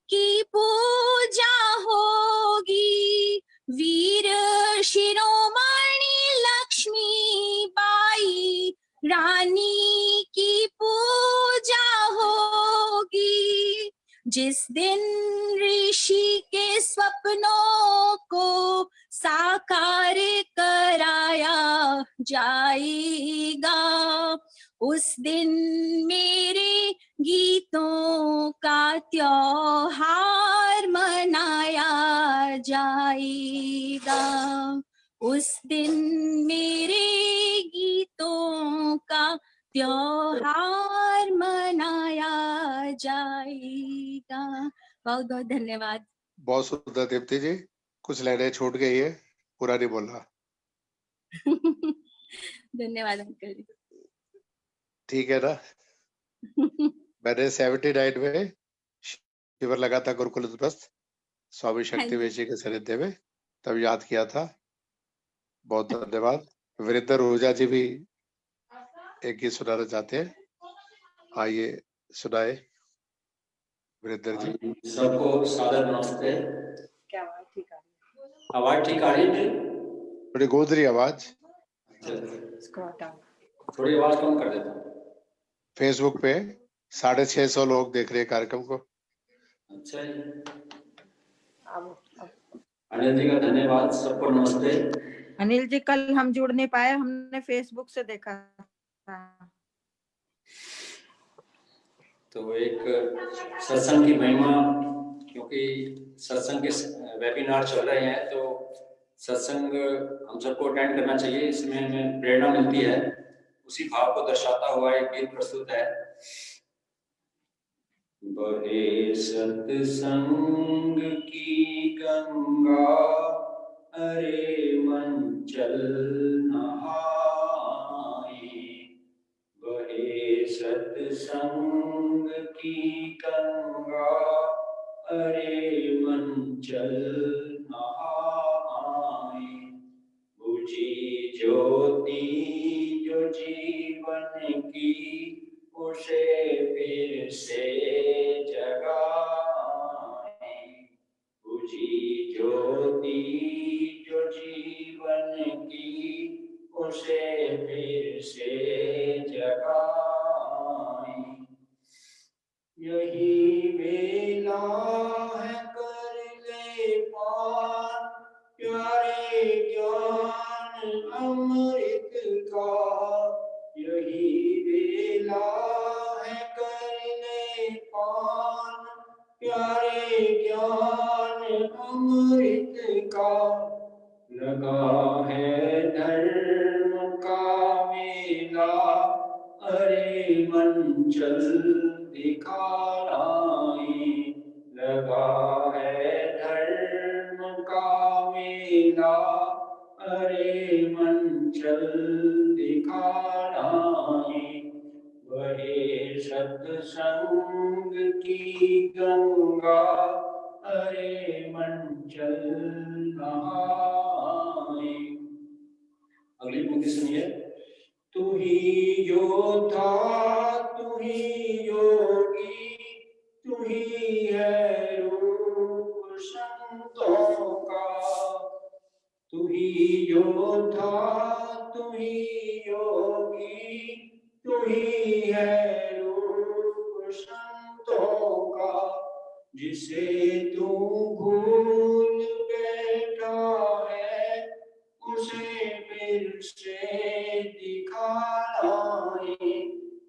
की पूजा होगी, वीर शिरोमणि लक्ष्मी बाई रानी की पूजा होगी, जिस दिन ऋषि के सपनों को साकार कराया जाएगा। उस दिन मेरे गीतों का त्योहार मनाया जाएगा। उस दिन मेरे गीतों का त्योहार मनाया जाएगा। बहुत बहुत धन्यवाद। बहुत सुंदर दीप्ति जी, कुछ लाइनें छूट गई है, पूरा नहीं बोला। धन्यवाद अंकल जी। ठीक है ना। मैंने 79 में शिविर लगा था गुरुकुल उद्वस्त स्वामी शक्ति वेशी के सानिध्य में, तब याद किया था। बहुत धन्यवाद। वीरेंद्र रोजा जी भी एक गीत सुनाना चाहते हैं, आइए सुनाए वीरेंद्र जी। सबको सादर नमस्ते। क्या आवाज ठीक आ रही आवाज ठीक आ रही है? थोड़ी गोदरी आवाज, है? इसको हटाओ। थोड़ी आवाज कम कर देता हूँ। फेसबुक पे 650 लोग देख रहे हैं कार्यक्रम को। अच्छा जी, अब अनिल जी का धन्यवाद। सबको नमस्ते। अनिल जी कल हम जुड़ नहीं पाए, हमने फेसबुक से देखा था। तो एक सत्संग की महिमा, क्योंकि सत्संग के वेबिनार चल रहे हैं तो सत्संग हम सबको अटेंड करना चाहिए, इसमें हमें प्रेरणा मिलती है। उसी भाव को दर्शाता हुआ एक गीत प्रस्तुत है। बहे सत्संग की गंगा, अरे मन चल नहाए। बहे सत्संग की गंगा, अरे मन चल नहाए। बुझी ज्योति जो जीवन की, उसे फिर से जगाए। बुझी ज्योति जो जीवन की, उसे फिर से जगाए। यही बेला है कर ले पार, प्यारे ज्ञान अमृत का। यही बेला है कर ले पार, प्यारे ज्ञान अमृत का। लगा है धर्म का मेला, अरे मन चल दिखाए। लगा है धर्म का मेला, अरे मन चल दिखाए। बहे सत्संग की गंगा, अरे मन चल नहाए। अगली पंक्ति सुनिए। तू ही योद्धा, तू ही योगी, तू ही है रूप संतों का। तू ही योद्धा, तू ही योगी, तू ही है रूप संतों का। जिसे तू भूल बैठा है, उसे फिर से दिखाए।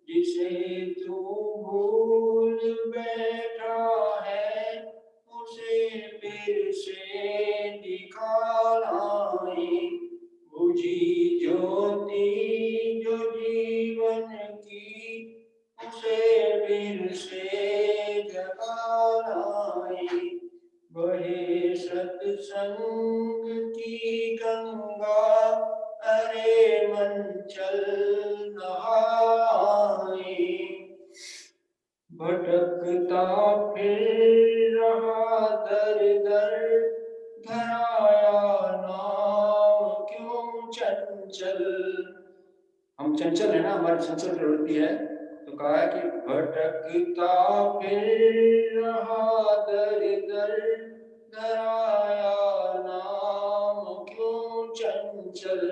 जिसे तू भूल बैठा है, उसे फिर से दिखाए। बुझी ज्योति जो जीवन की, उसे फिर से जगाए। बहे सत्संग की गंगा, अरे मन चल नहाए। भटकता फिर रहा दर दर, धराया नाम क्यों चंचल। हम चंचल है ना, हमारी चंचल प्रवृत्ति है। तो कहा है कि भटकता फिर रहा दर दर, धराया नाम क्यों चंचल।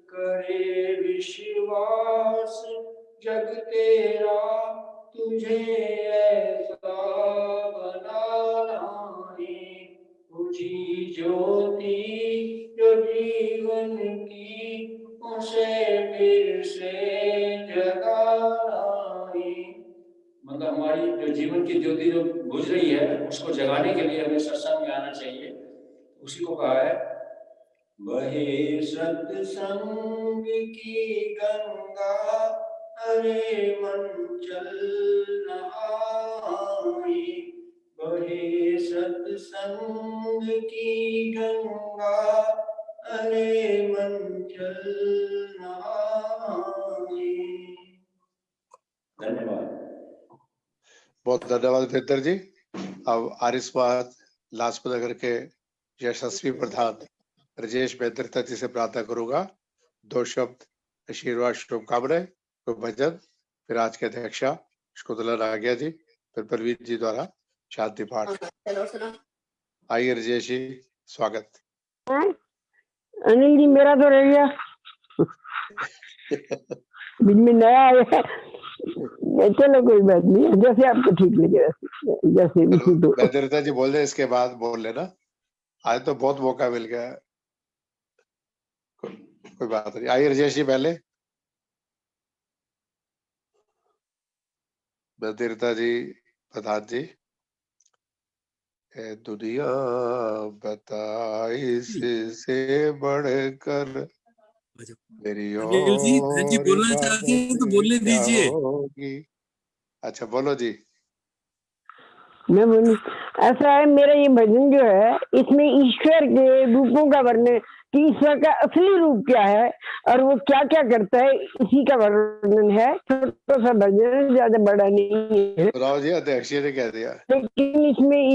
करे विश्वास जग तेरा, तुझे ऐसा बनाए। बुझी ज्योति जो जीवन की, उसे फिर से जगाए। मतलब हमारी जो जीवन की ज्योति जो बुझ रही है, उसको जगाने के लिए हमें सत्संग में आना चाहिए। उसी को कहा है। बहे सत्संग की गंगा, अरे मन चल नहाए। बहे सत्संग की गंगा, अरे मन चल नहाए। धन्यवाद। बहुत धन्यवाद वीरेंद्र जी। अब आरिसबाद लाजपत नगर के यशस्वी प्रधान राजेश बेदरता जी से प्रार्थना करूंगा 2 शब्द आशीर्वाद शुभकामनाएं, कोई भजन, फिर आज के अध्यक्षा शकुंतला रागिया जी, फिर प्रवीण जी द्वारा शांति पाठ। चलो सुनो। आइए राजेश जी, स्वागत। अनिल जी मेरा तो रह गया बीच में नया आया है। चलो कोई बात नहीं, जैसे आपको ठीक लगे जैसे भी ठीक हो। बेदरता जी बोल दे, इसके बाद बोल लेना। आज तो बहुत मौका मिल गया, कोई बात नहीं। आइए राजेश जी पहले। बेदरता जी, प्रधान जी। ए दुनिया बता इससे बढ़कर मेरी अनिल जी, धन जी बोलना चाहते हैं तो बोलने दीजिए। अच्छा बोलो जी। मैं बोलूं, ऐसा है मेरा ये भजन जो है इसमें ईश्वर के रूपों का वर्णन कि ईश्वर का असली रूप क्या है और वो क्या क्या करता है इसी का वर्णन है। छोटा सा भजन है, ज्यादा बड़ा नहीं है। राव जी अध्यक्ष ने कह दिया, लेकिन इसमें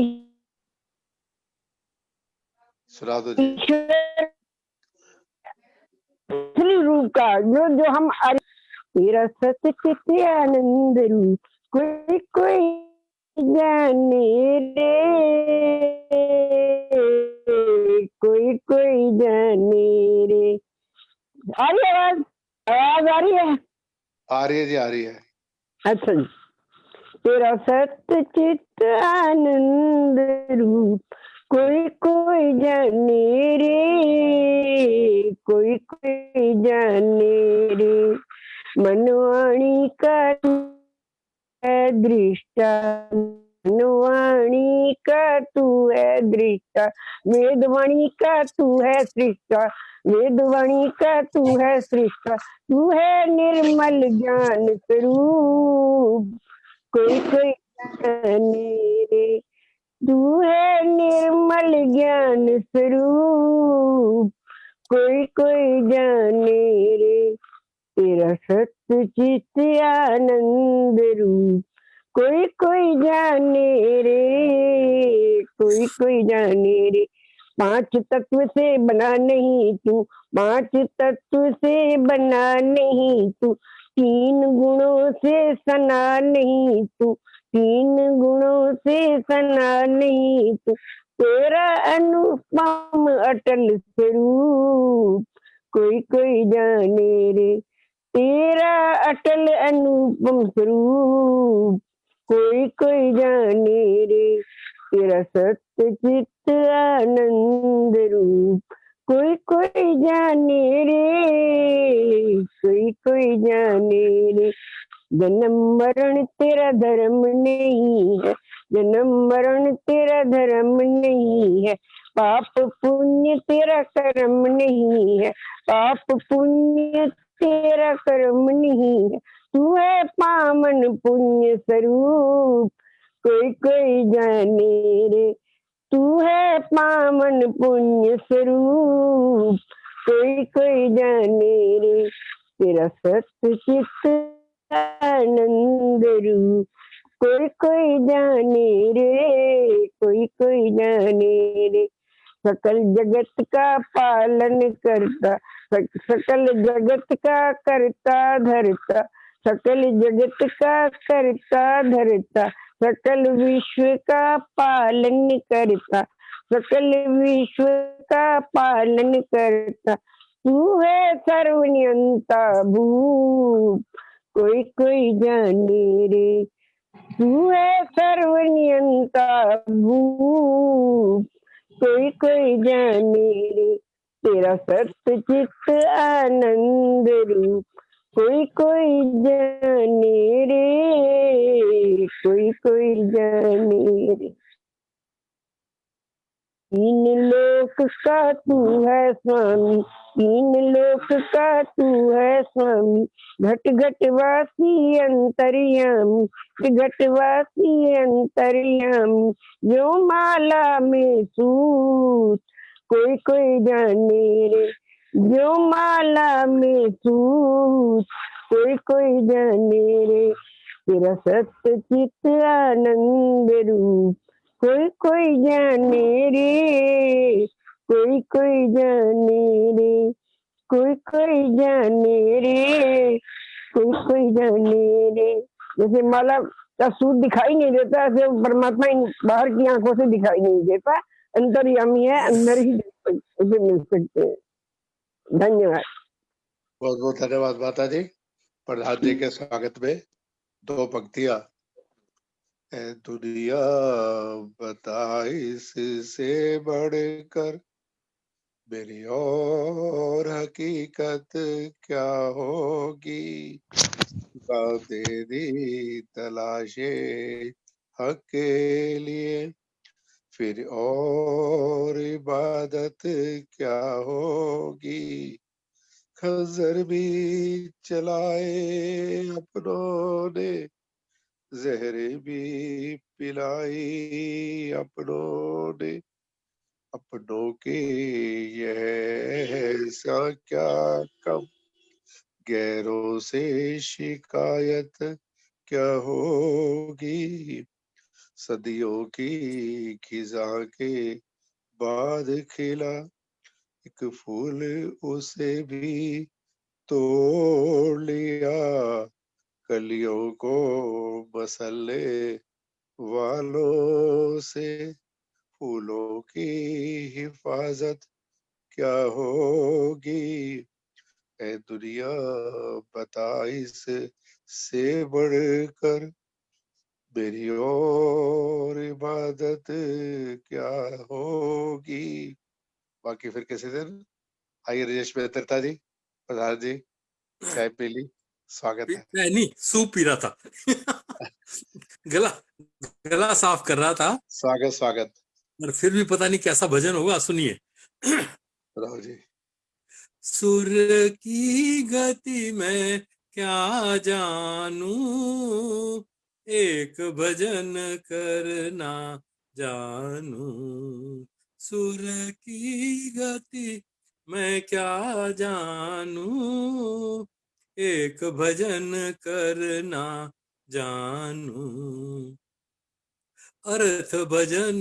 सुना दो जी। असली रूप का जो हम तेरा सतचित आनंद रूप कोई कोई जाने रे, कोई कोई जाने रे। आ रही है आवाज? आवाज आ रही है? आ रही है जी, आ रही है। अच्छा जी। तेरा सतचित आनंद रूप कोई कोई जाने रे, कोई कोई जाने रे। मनवाणी का है दृष्टा, मनवाणी का तू है दृष्टा, वेदवाणी का तू है सृष्टा, वेदवाणी का तू है सृष्टा। तू है निर्मल ज्ञान स्वरूप कोई कोई जाने रे। तू है निर्मल ज्ञान स्वरूप कोई कोई जाने रे। तेरा सच्चित आनंद रूप कोई कोई जाने रे, कोई कोई जाने रे। 5 तत्व से बना नहीं तू, 5 तत्व से बना नहीं तू, 3 गुणों से सना नहीं तू, 3 गुणों से सना नहीं तू। तेरा अनुपम अटल स्वरूप कोई कोई जाने रे। तेरा अटल अनुपम स्वरूप कोई कोई जाने रे। तेरा सच्चित आनंद रूप कोई कोई जाने रे, कोई कोई जाने रे। जन्म मरण तेरा धर्म नहीं है, जन्म मरण तेरा धर्म नहीं है, पाप पुण्य तेरा कर्म नहीं है, पाप पुण्य तेरा कर्म नहीं है। तू है पावन पुण्य स्वरूप कोई कोई जाने रे। तू है पावन पुण्य स्वरूप कोई कोई जाने रे। तेरा सच्चित आनंद रूप कोई कोई जाने रे, कोई कोई जाने रे। सकल जगत का पालन करता, सकल जगत का करता धरता, सकल जगत का करता धरता, सकल विश्व का पालन करता, सकल विश्व का पालन करता। तू है सर्वनियंता भूप कोई कोई जाने रे। तू है सर्वनियंता भूप कोई कोई जाने रे। तेरा सच्चित आनंद रूप कोई कोई जाने रे, कोई कोई जाने रे। 3 लोक का तू है स्वामी, 3 लोक का तू है स्वामी, घट घट वासी अंतर्यामी, घट वासी अंतर्यामी। जो माला में सूत कोई कोई जाने रे, जो माला में सूत कोई कोई जाने रे। तेरा सच्चित आनंद रूप कोई कोई जाने रे, कोई कोई जाने रे, कोई कोई जाने रे, कोई कोई जाने रे। जैसे माला का सूट दिखाई नहीं देता, ऐसे परमात्मा बाहर की आंखों से दिखाई नहीं देता, अंतर्यामी है, अंदर ही उसे मिल सकते हैं। धन्यवाद। बहुत बहुत धन्यवाद माता जी। प्रधान जी के स्वागत में 2 पंक्तियां। ऐ दुनिया बता इससे बढ़कर मेरी और हकीकत क्या होगी, तेरी तलाशे हक के लिए फिर और इबादत क्या होगी। खंजर भी चलाए अपनों ने, जहर भी पिलाई अपनों ने, अपनों के यह ऐसा क्या कम, गैरों से शिकायत क्या होगी। सदियों की खिजा के बाद खिला एक फूल, उसे भी तोड़ लिया। कलियों को मसले वालों से फूलों की हिफाजत क्या होगी। ऐ दुनिया बता इससे बढ़कर मेरी और इबादत क्या होगी। बाकी फिर किसी दिन। आइए राजेश मेहता जी, प्रधान जी, चाय पी ली, स्वागत है। नहीं, सूप पी रहा था। गला गला साफ कर रहा था। स्वागत स्वागत। और फिर भी पता नहीं कैसा भजन होगा, सुनिए। राव जी। सुर की गति में क्या जानू, एक भजन करना जानू। सुर की गति मैं क्या जानू, एक भजन करना जानू। अर्थ भजन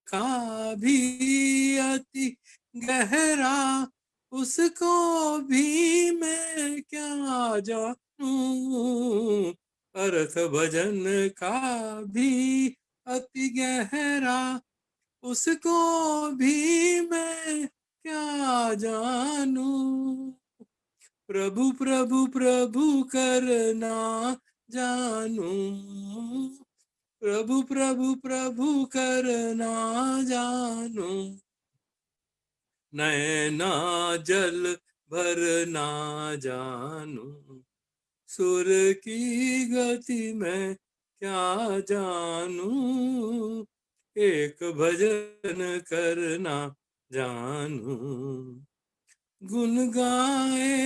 का भी अति गहरा, उसको भी मैं क्या जानू। अर्थ भजन का भी अति गहरा, उसको भी मैं क्या जानू। प्रभु प्रभु प्रभु करना जानू, प्रभु प्रभु प्रभु करना जानू। नैना जल भरना जानू, सुर की गति में क्या जानू। एक भजन करना जानू। गुन गाए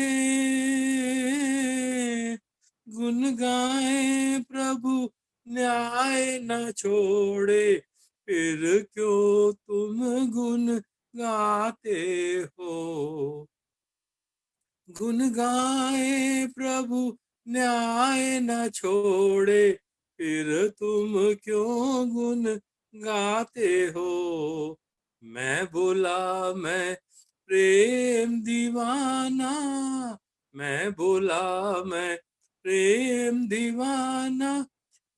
प्रभु न्याय न छोड़े, फिर क्यों तुम गुन गाते हो। गुन गाए प्रभु न्याय न छोड़े, फिर तुम क्यों गुन गाते हो। मैं बोला मैं प्रेम दीवाना, मैं बोला मैं प्रेम दीवाना,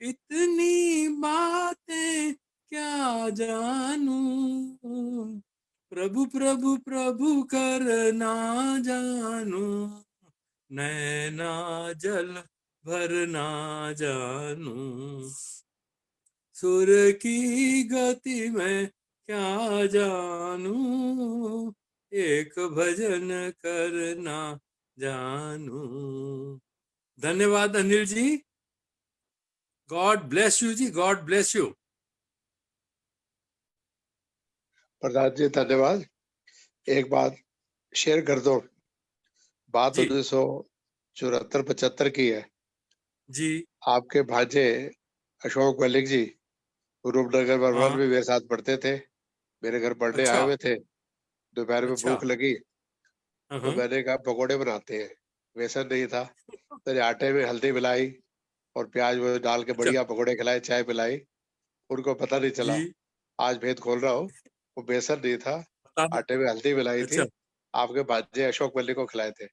इतनी बातें क्या जानू। प्रभु प्रभु प्रभु करना जानू, नैना जल भरना जानू। सुर की गति में क्या जानू, एक भजन करना जानू। धन्यवाद Anil ji. God bless you जी, गॉड ब्लेस यू। प्रधान जी धन्यवाद। एक बात शेयर कर दो, बात 1974-75 की है जी। आपके भांजे अशोक मलिक जी रूपनगर बर्मन हाँ। में मेरे साथ पढ़ते थे, मेरे घर पढ़ने अच्छा। आए हुए थे। दोपहर में अच्छा। भूख लगी तो मैंने कहा पकोड़े बनाते हैं, बेसन नहीं था, तो आटे में हल्दी मिलाई और प्याज वो डाल के बढ़िया पकोड़े खिलाए, चाय पिलाई। उनको पता नहीं चला, जी। आज भेद खोल रहा हूँ, वो बेसन नहीं था, आटे में हल्दी मिलाई थी, अच्छा। आपके भांजे अशोक मल्लिक को खिलाए थे।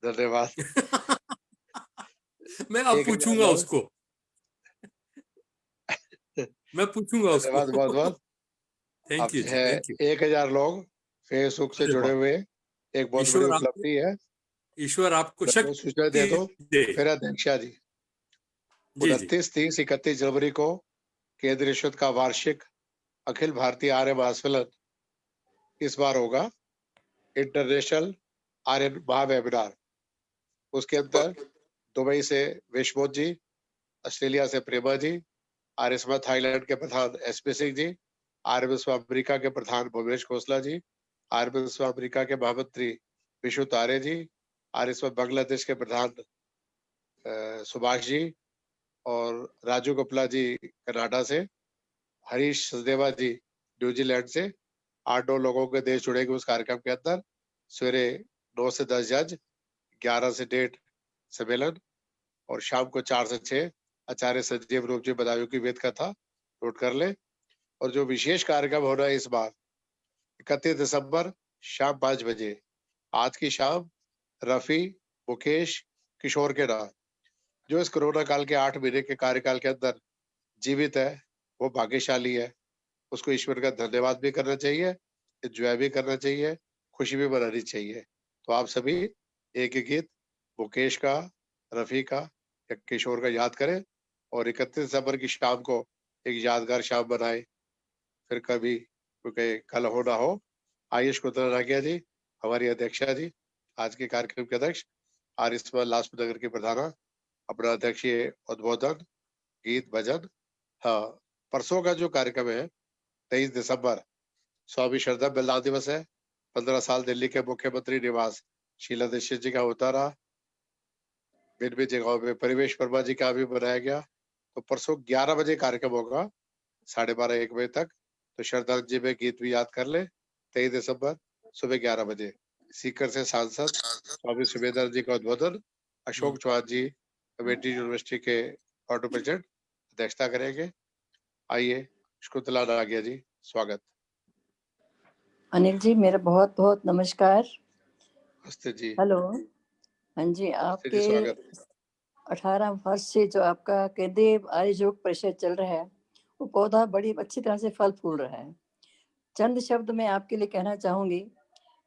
धन्यवाद। मैं अब 1000 पूछूंगा लोग। उसको, मैं पूछूंगा उसको। धन्यवाद बहुत बहुत। थैंक अब यू जो जी, है थैंक यू। 1000 लोग फेसबुक से अरे जुड़े वाह, हुए, एक बहुत बड़ी ईश्वर आपको, उपलब्धि है। ईश्वर आपको मैं बहुत सूचना शक्ति दे दो दे। फिर अध्यक्षा जी। जी जी 29, 30, 31 जनवरी को केंद्रीय रिश्वत का वार्षिक अखिल भारतीय आर्य महासम्मेलन इस बार होगा, इंटरनेशनल आर्य महावेबिनार। उसके अंदर दुबई से विश्वमोहन जी, ऑस्ट्रेलिया से प्रेमा जी, आर्यसभा थाईलैंड के प्रधान एसपी सिंह जी, आर्यसभा अमेरिका के प्रधान भुवनेश खोसला जी, आर्यसभा अमेरिका के महामंत्री विशु तारे जी, आर्यसभा बांग्लादेश के प्रधान सुभाष जी और राजू गोपला जी कनाडा से, हरीश सचदेवा जी न्यूजीलैंड से। 8-9 लोगों के देश जुड़ेंगे उस कार्यक्रम के अंदर। सवेरे 9 से 10 जज, 11 से 1:30 सम्मेलन और शाम को 4 से 6 आचार्य संजीव रूप जी बदायूं की वेद कथा नोट कर ले। और जो विशेष कार्यक्रम हो रहा है इस बार 31 दिसंबर शाम 5 बजे, आज की शाम रफी, मुकेश, किशोर के नाम जो इस कोरोना काल के 8 महीने के कार्यकाल के अंदर जीवित है, वो भाग्यशाली है। उसको ईश्वर का धन्यवाद भी करना चाहिए, एंजॉय भी करना चाहिए, खुशी भी मनानी चाहिए। तो आप सभी एक एक गीत मुकेश का, रफी का या किशोर का याद करें और 31 दिसंबर की शाम को एक यादगार शाम बनाए, फिर कभी क्योंकि कल हो ना हो। आयुष कुंदन रागिया जी हमारी अध्यक्षा जी, आज के कार्यक्रम के अध्यक्ष, आर्यसभा लाजपत नगर की प्रधाना, अपना अध्यक्षीय उद्बोधन, गीत, भजन। हाँ, परसों का जो कार्यक्रम है 23 दिसंबर स्वामी श्रद्धा बलिदान दिवस है। 15 साल दिल्ली के मुख्यमंत्री निवास शीला दीक्षित जी का होता रहा। भिन्न जगहों में परिवेश वर्मा जी का भी बनाया गया। तो परसों 11 बजे कार्यक्रम होगा, 12:30 1 बजे तक। तो श्रद्धांजलि जी में गीत भी याद कर ले। 23 दिसंबर सुबह 11 बजे सीकर से सांसद स्वामी सुबेदार जी का उद्बोधन, अशोक चौहान जी कमेटी यूनिवर्सिटी के ऑटो प्रेसिडेंट अध्यक्षता करेंगे। आइए शकुंतला नागिया जी, स्वागत। अनिल जी मेरा बहुत बहुत नमस्कार। नमस्ते जी। हेलो। हाँ जी, नमस्ते जी, आपके स्वागत। 18 वर्ष से जो आपका केंद्रीय आर्य योग परिषद चल रहा है, वो पौधा बड़ी अच्छी तरह से फल फूल रहा है। चंद शब्द मैं आपके लिए कहना चाहूंगी।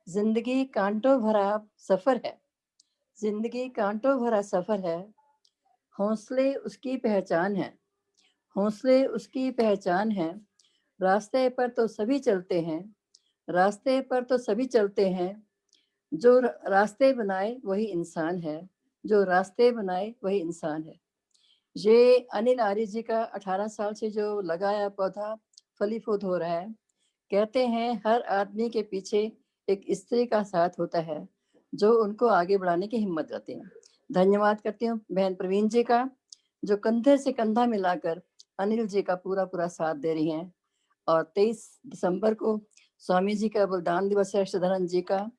जिंदगी कांटों भरा सफर है, जिंदगी कांटों भरा सफर है, हौसले उसकी पहचान है, हौसले उसकी पहचान है। रास्ते पर तो सभी चलते हैं, रास्ते पर तो सभी चलते हैं, जो रास्ते बनाए वही इंसान है, जो रास्ते बनाए वही इंसान है। ये अनिल आर्य जी का 18 साल से जो लगाया पौधा फलीफूल हो रहा है। कहते हैं हर आदमी के पीछे एक स्त्री का साथ होता है जो उनको आगे बढ़ाने की हिम्मत देती है। धन्यवाद करती हूँ बहन प्रवीण जी का, जो कंधे से कंधा मिलाकर अनिल जी का पूरा पूरा साथ दे रही हैं। और 23 दिसंबर को स्वामी जी का बलिदान दिवस है, सदानंद जी का।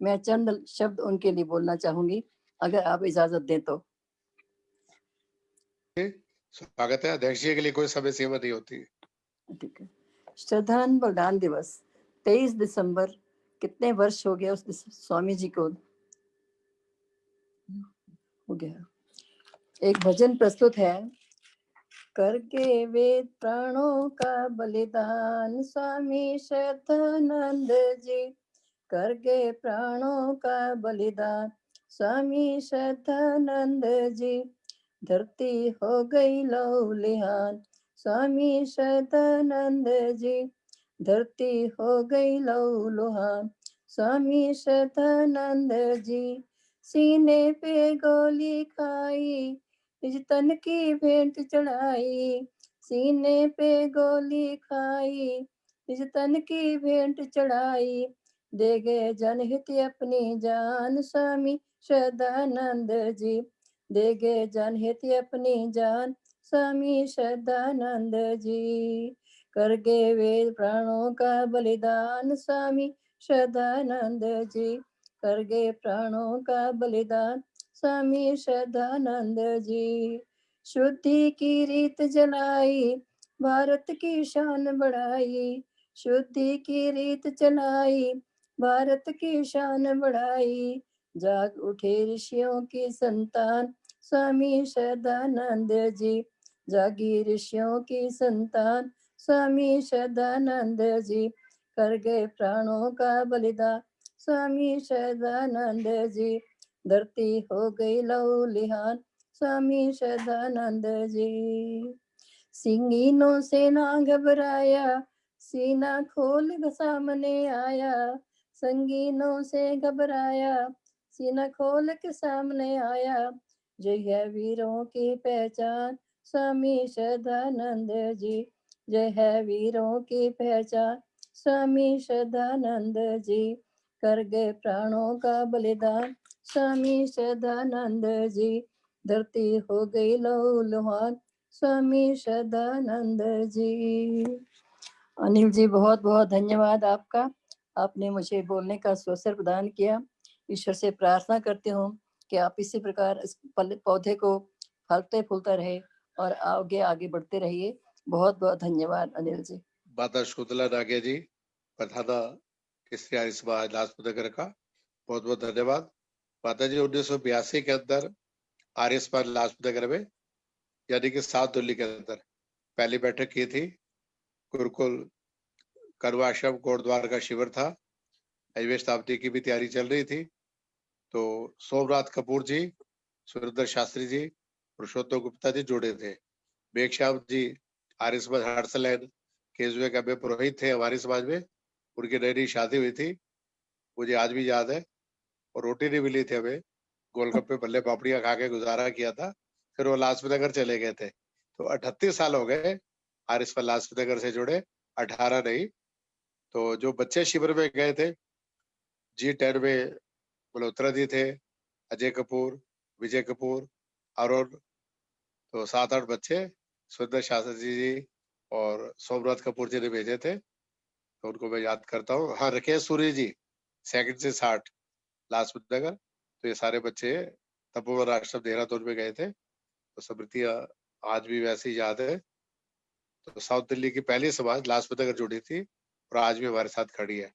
मैं चंद शब्द उनके लिए बोलना चाहूंगी, अगर आप इजाजत दें तो। स्वागत है। अध्यक्ष जी के लिए कोई समय सीमा नहीं होती। ठीक है। श्रद्धानंद बलिदान दिवस 23 दिसंबर, कितने वर्ष हो गया उस स्वामी जी को हो गया। एक भजन प्रस्तुत है। करके वेद प्राणों का बलिदान स्वामी श्रद्धानंद जी, करके प्राणों का बलिदान स्वामी श्रद्धानंद जी, धरती हो गई लौलिहान स्वामी श्रद्धानंद जी, धरती हो गई लौलुहान स्वामी श्रद्धानंद जी। सीने पे गोली खाई, निज तन की भेंट चढ़ाई, सीने पे गोली खाई, निज तन की भेंट चढ़ाई, दे गए जनहित अपनी जान स्वामी श्रद्धानंद जी, दे गए जनहित अपनी जान स्वामी श्रद्धानंद जी। कर गए वेद प्राणों का बलिदान स्वामी श्रद्धानंद जी, कर गए प्राणों का बलिदान स्वामी श्रद्धानंद जी। शुद्धि की रीत जलाई, भारत की शान बढ़ाई, शुद्धि की रीत चलाई, भारत की शान बढ़ाई। जाग उठे ऋषियों की संतान, स्वामी सदानंद जी। जागी ऋषियों की संतान, स्वामी सदानंद जी। कर गए प्राणों का बलिदान, स्वामी सदानंद जी। धरती हो गई लहूलिहान, स्वामी सदानंद जी। सिंगीनों से ना घबराया, सीना खोल सामने आया। संगीनों से घबराया, सीना खोल के सामने आया। जय है वीरों की पहचान, स्वामी सदानंद जी। जय है वीरों की पहचान, स्वामी सदानंद जी। कर गए प्राणों का बलिदान, स्वामी सदानंद जी। धरती हो गई लहूलुहान, स्वामी सदानंद जी। अनिल जी, बहुत बहुत धन्यवाद आपका। आपने मुझे बोलने का अवसर प्रदान किया। ईश्वर से प्रार्थना करती हूँ कि आप इसी प्रकार इस पौधे को फलते फूलता रहे और आगे आगे बढ़ते रहिए। बहुत बहुत धन्यवाद अनिल जी। माता शुक्ला नागे जी, प्रधान केसरी आर्य समाज लाजपत नगर का बहुत बहुत धन्यवाद। माता जी 1982 के अंदर आर्य समाज लाजपत नगर में यानी कि साउथ दिल्ली के अंदर पहली बैठक की थी। गुरुकुल करुआश्रम गुरुद्वार का शिविर था, 5वीं शताब्दी की भी तैयारी चल रही थी। तो सोमनाथ कपूर जी, सुरेंद्र शास्त्री जी, पुरुषोत्तम गुप्ता जी जुड़े थे। मेघश्याम जी आर्य समाज हर्सलैंड केजुए का पुरोहित थे हमारे समाज में। उनकी नई नई शादी हुई थी, मुझे आज भी याद है। और रोटी नहीं मिली थी हमें, गोलगप्पे बल्ले पापड़ियां खा के गुजारा किया था। फिर वो लाजपत नगर चले गए थे। तो 38 साल हो गए आर्य समाज लाजपत नगर से जुड़े, 18 नहीं। तो जो बच्चे शिविर में गए थे, G10 में मल्होत्रा जी थे, अजय कपूर, विजय कपूर, अरुण, तो 7-8 बच्चे सुरेंद्र शास्त्री जी और सोमनाथ कपूर जी ने भेजे थे। तो उनको मैं याद करता हूँ। हाँ, राकेश सूरी जी 2nd से 60 लाजपत नगर। तो ये सारे बच्चे तपोवन आश्रम देहरादून में गए थे। तो स्मृतियां आज भी वैसी याद है। तो साउथ दिल्ली की पहली समाज लाजपत नगर जुड़ी थी और आज भी हमारे साथ खड़ी है।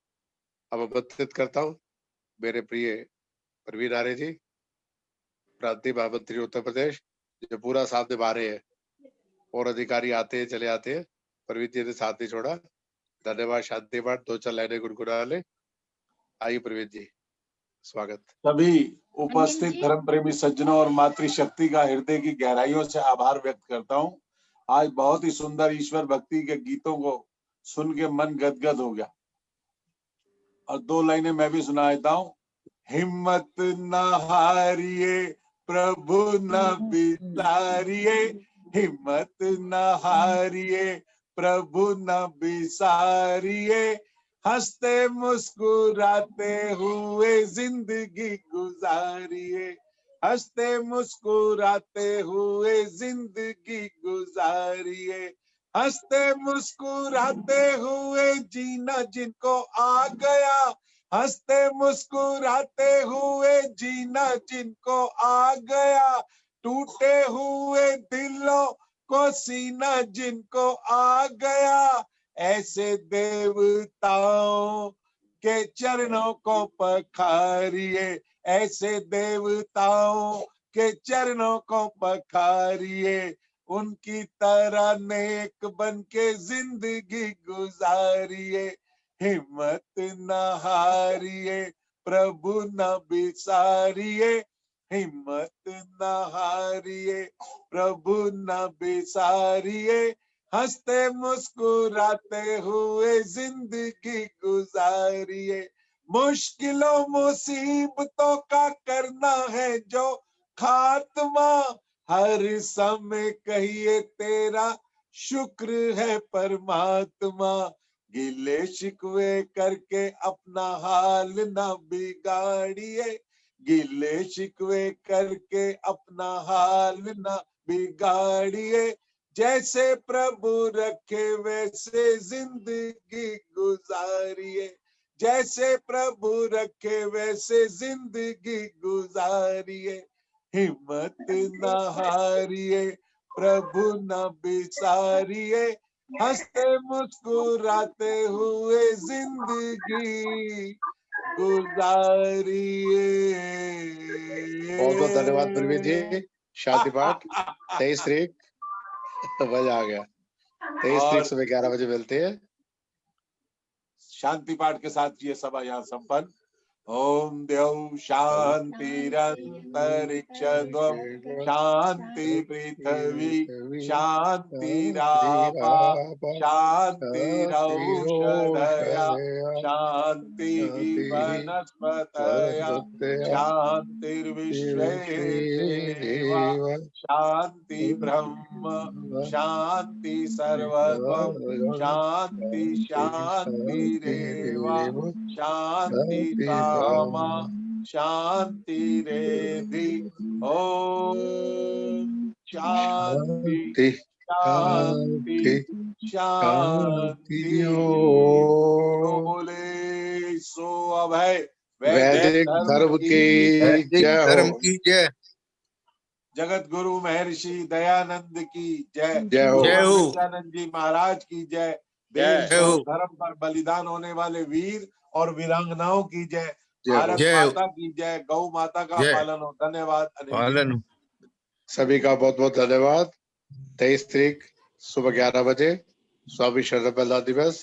अब आमंत्रित करता हूँ मेरे प्रिय प्रवीण आर्य जी, प्रांतीय महामंत्री उत्तर प्रदेश, जो पूरा साथ निभा रहे हैं। और अधिकारी आते हैं चले आते हैं, प्रवीण जी ने साथ नहीं छोड़ा। धन्यवाद। शांति पाठ 2-4 लाइनें गुनगुना ले। आइए प्रवीण जी, स्वागत। सभी उपस्थित धर्म प्रेमी सज्जनों और मातृशक्ति का हृदय की गहराइयों से आभार व्यक्त करता हूँ। आज बहुत ही सुंदर ईश्वर भक्ति के गीतों को सुन के मन गदगद हो गया। और 2 लाइनें मैं भी सुना देता हूँ। हिम्मत न हारिए, प्रभु न बिसारिए, हिम्मत न हारिए, प्रभु न बिसारिए, हंसते मुस्कुराते हुए जिंदगी गुजारिए, हंसते मुस्कुराते हुए जिंदगी गुजारिए, हंसते मुस्कुराते हुए जीना जिनको आ गया, हंसते मुस्कुराते हुए जीना जिनको आ गया, टूटे हुए दिलों को सीना जिनको आ गया, ऐसे देवताओं के चरणों को पखारिए, ऐसे देवताओं के चरणों को पखारिए, उनकी तरह नेक बन के जिंदगी गुजारिए, हिम्मत न हारिए, प्रभु न बिसारिए, हिम्मत न हारिए, प्रभु न बिसारिए, हंसते मुस्कुराते हुए जिंदगी गुजारिए, मुश्किलों मुसीबतों का करना है जो खात्मा, हर समय कहिए तेरा शुक्र है परमात्मा, गिले शिकवे करके अपना हाल ना बिगाड़िए, गिले शिकवे करके अपना हाल ना बिगाड़िए, जैसे प्रभु रखे वैसे जिंदगी गुजारिए, जैसे प्रभु रखे वैसे जिंदगी गुजारिए, हिम्मत न हारिए, प्रभु न बिसारिए, हंसते मुस्कुराते हुए जिंदगी गुजारिए। बहुत बहुत धन्यवाद प्रवीण जी। शांति पाठ 23 तारीख मजा आ गया। 23 तारीख और सुबह 11 बजे मिलते हैं। शांति पाठ के साथ ये सभा यहाँ संपन्न। ओम द्यौ शांतिरंतरिक्षध्वं शांति पृथ्वी शांतिरापा शांतिरौषधया शांति वनस्पतयः शांतिर्विश्वे देवा शांति ब्रह्म शांति सर्वत्वं शांति शांतिरेव शांति कामा शांति रेधि। ओम शांति शांति शांति। तो बोले सो अभय वैदिक धर्म की जय हो। जगत गुरु महर्षि दयानंद की जय। जय हो। भगवान नित्यानंद जी महाराज की जय। देश और धर्म पर बलिदान होने वाले वीर और वीरांगनाओं की जय। भारत माता की जय। गौ माता का पालन हो। धन्यवाद अनिल जी। सभी का बहुत बहुत धन्यवाद। 23 तारीख सुबह 11 बजे स्वामी शरण दिवस।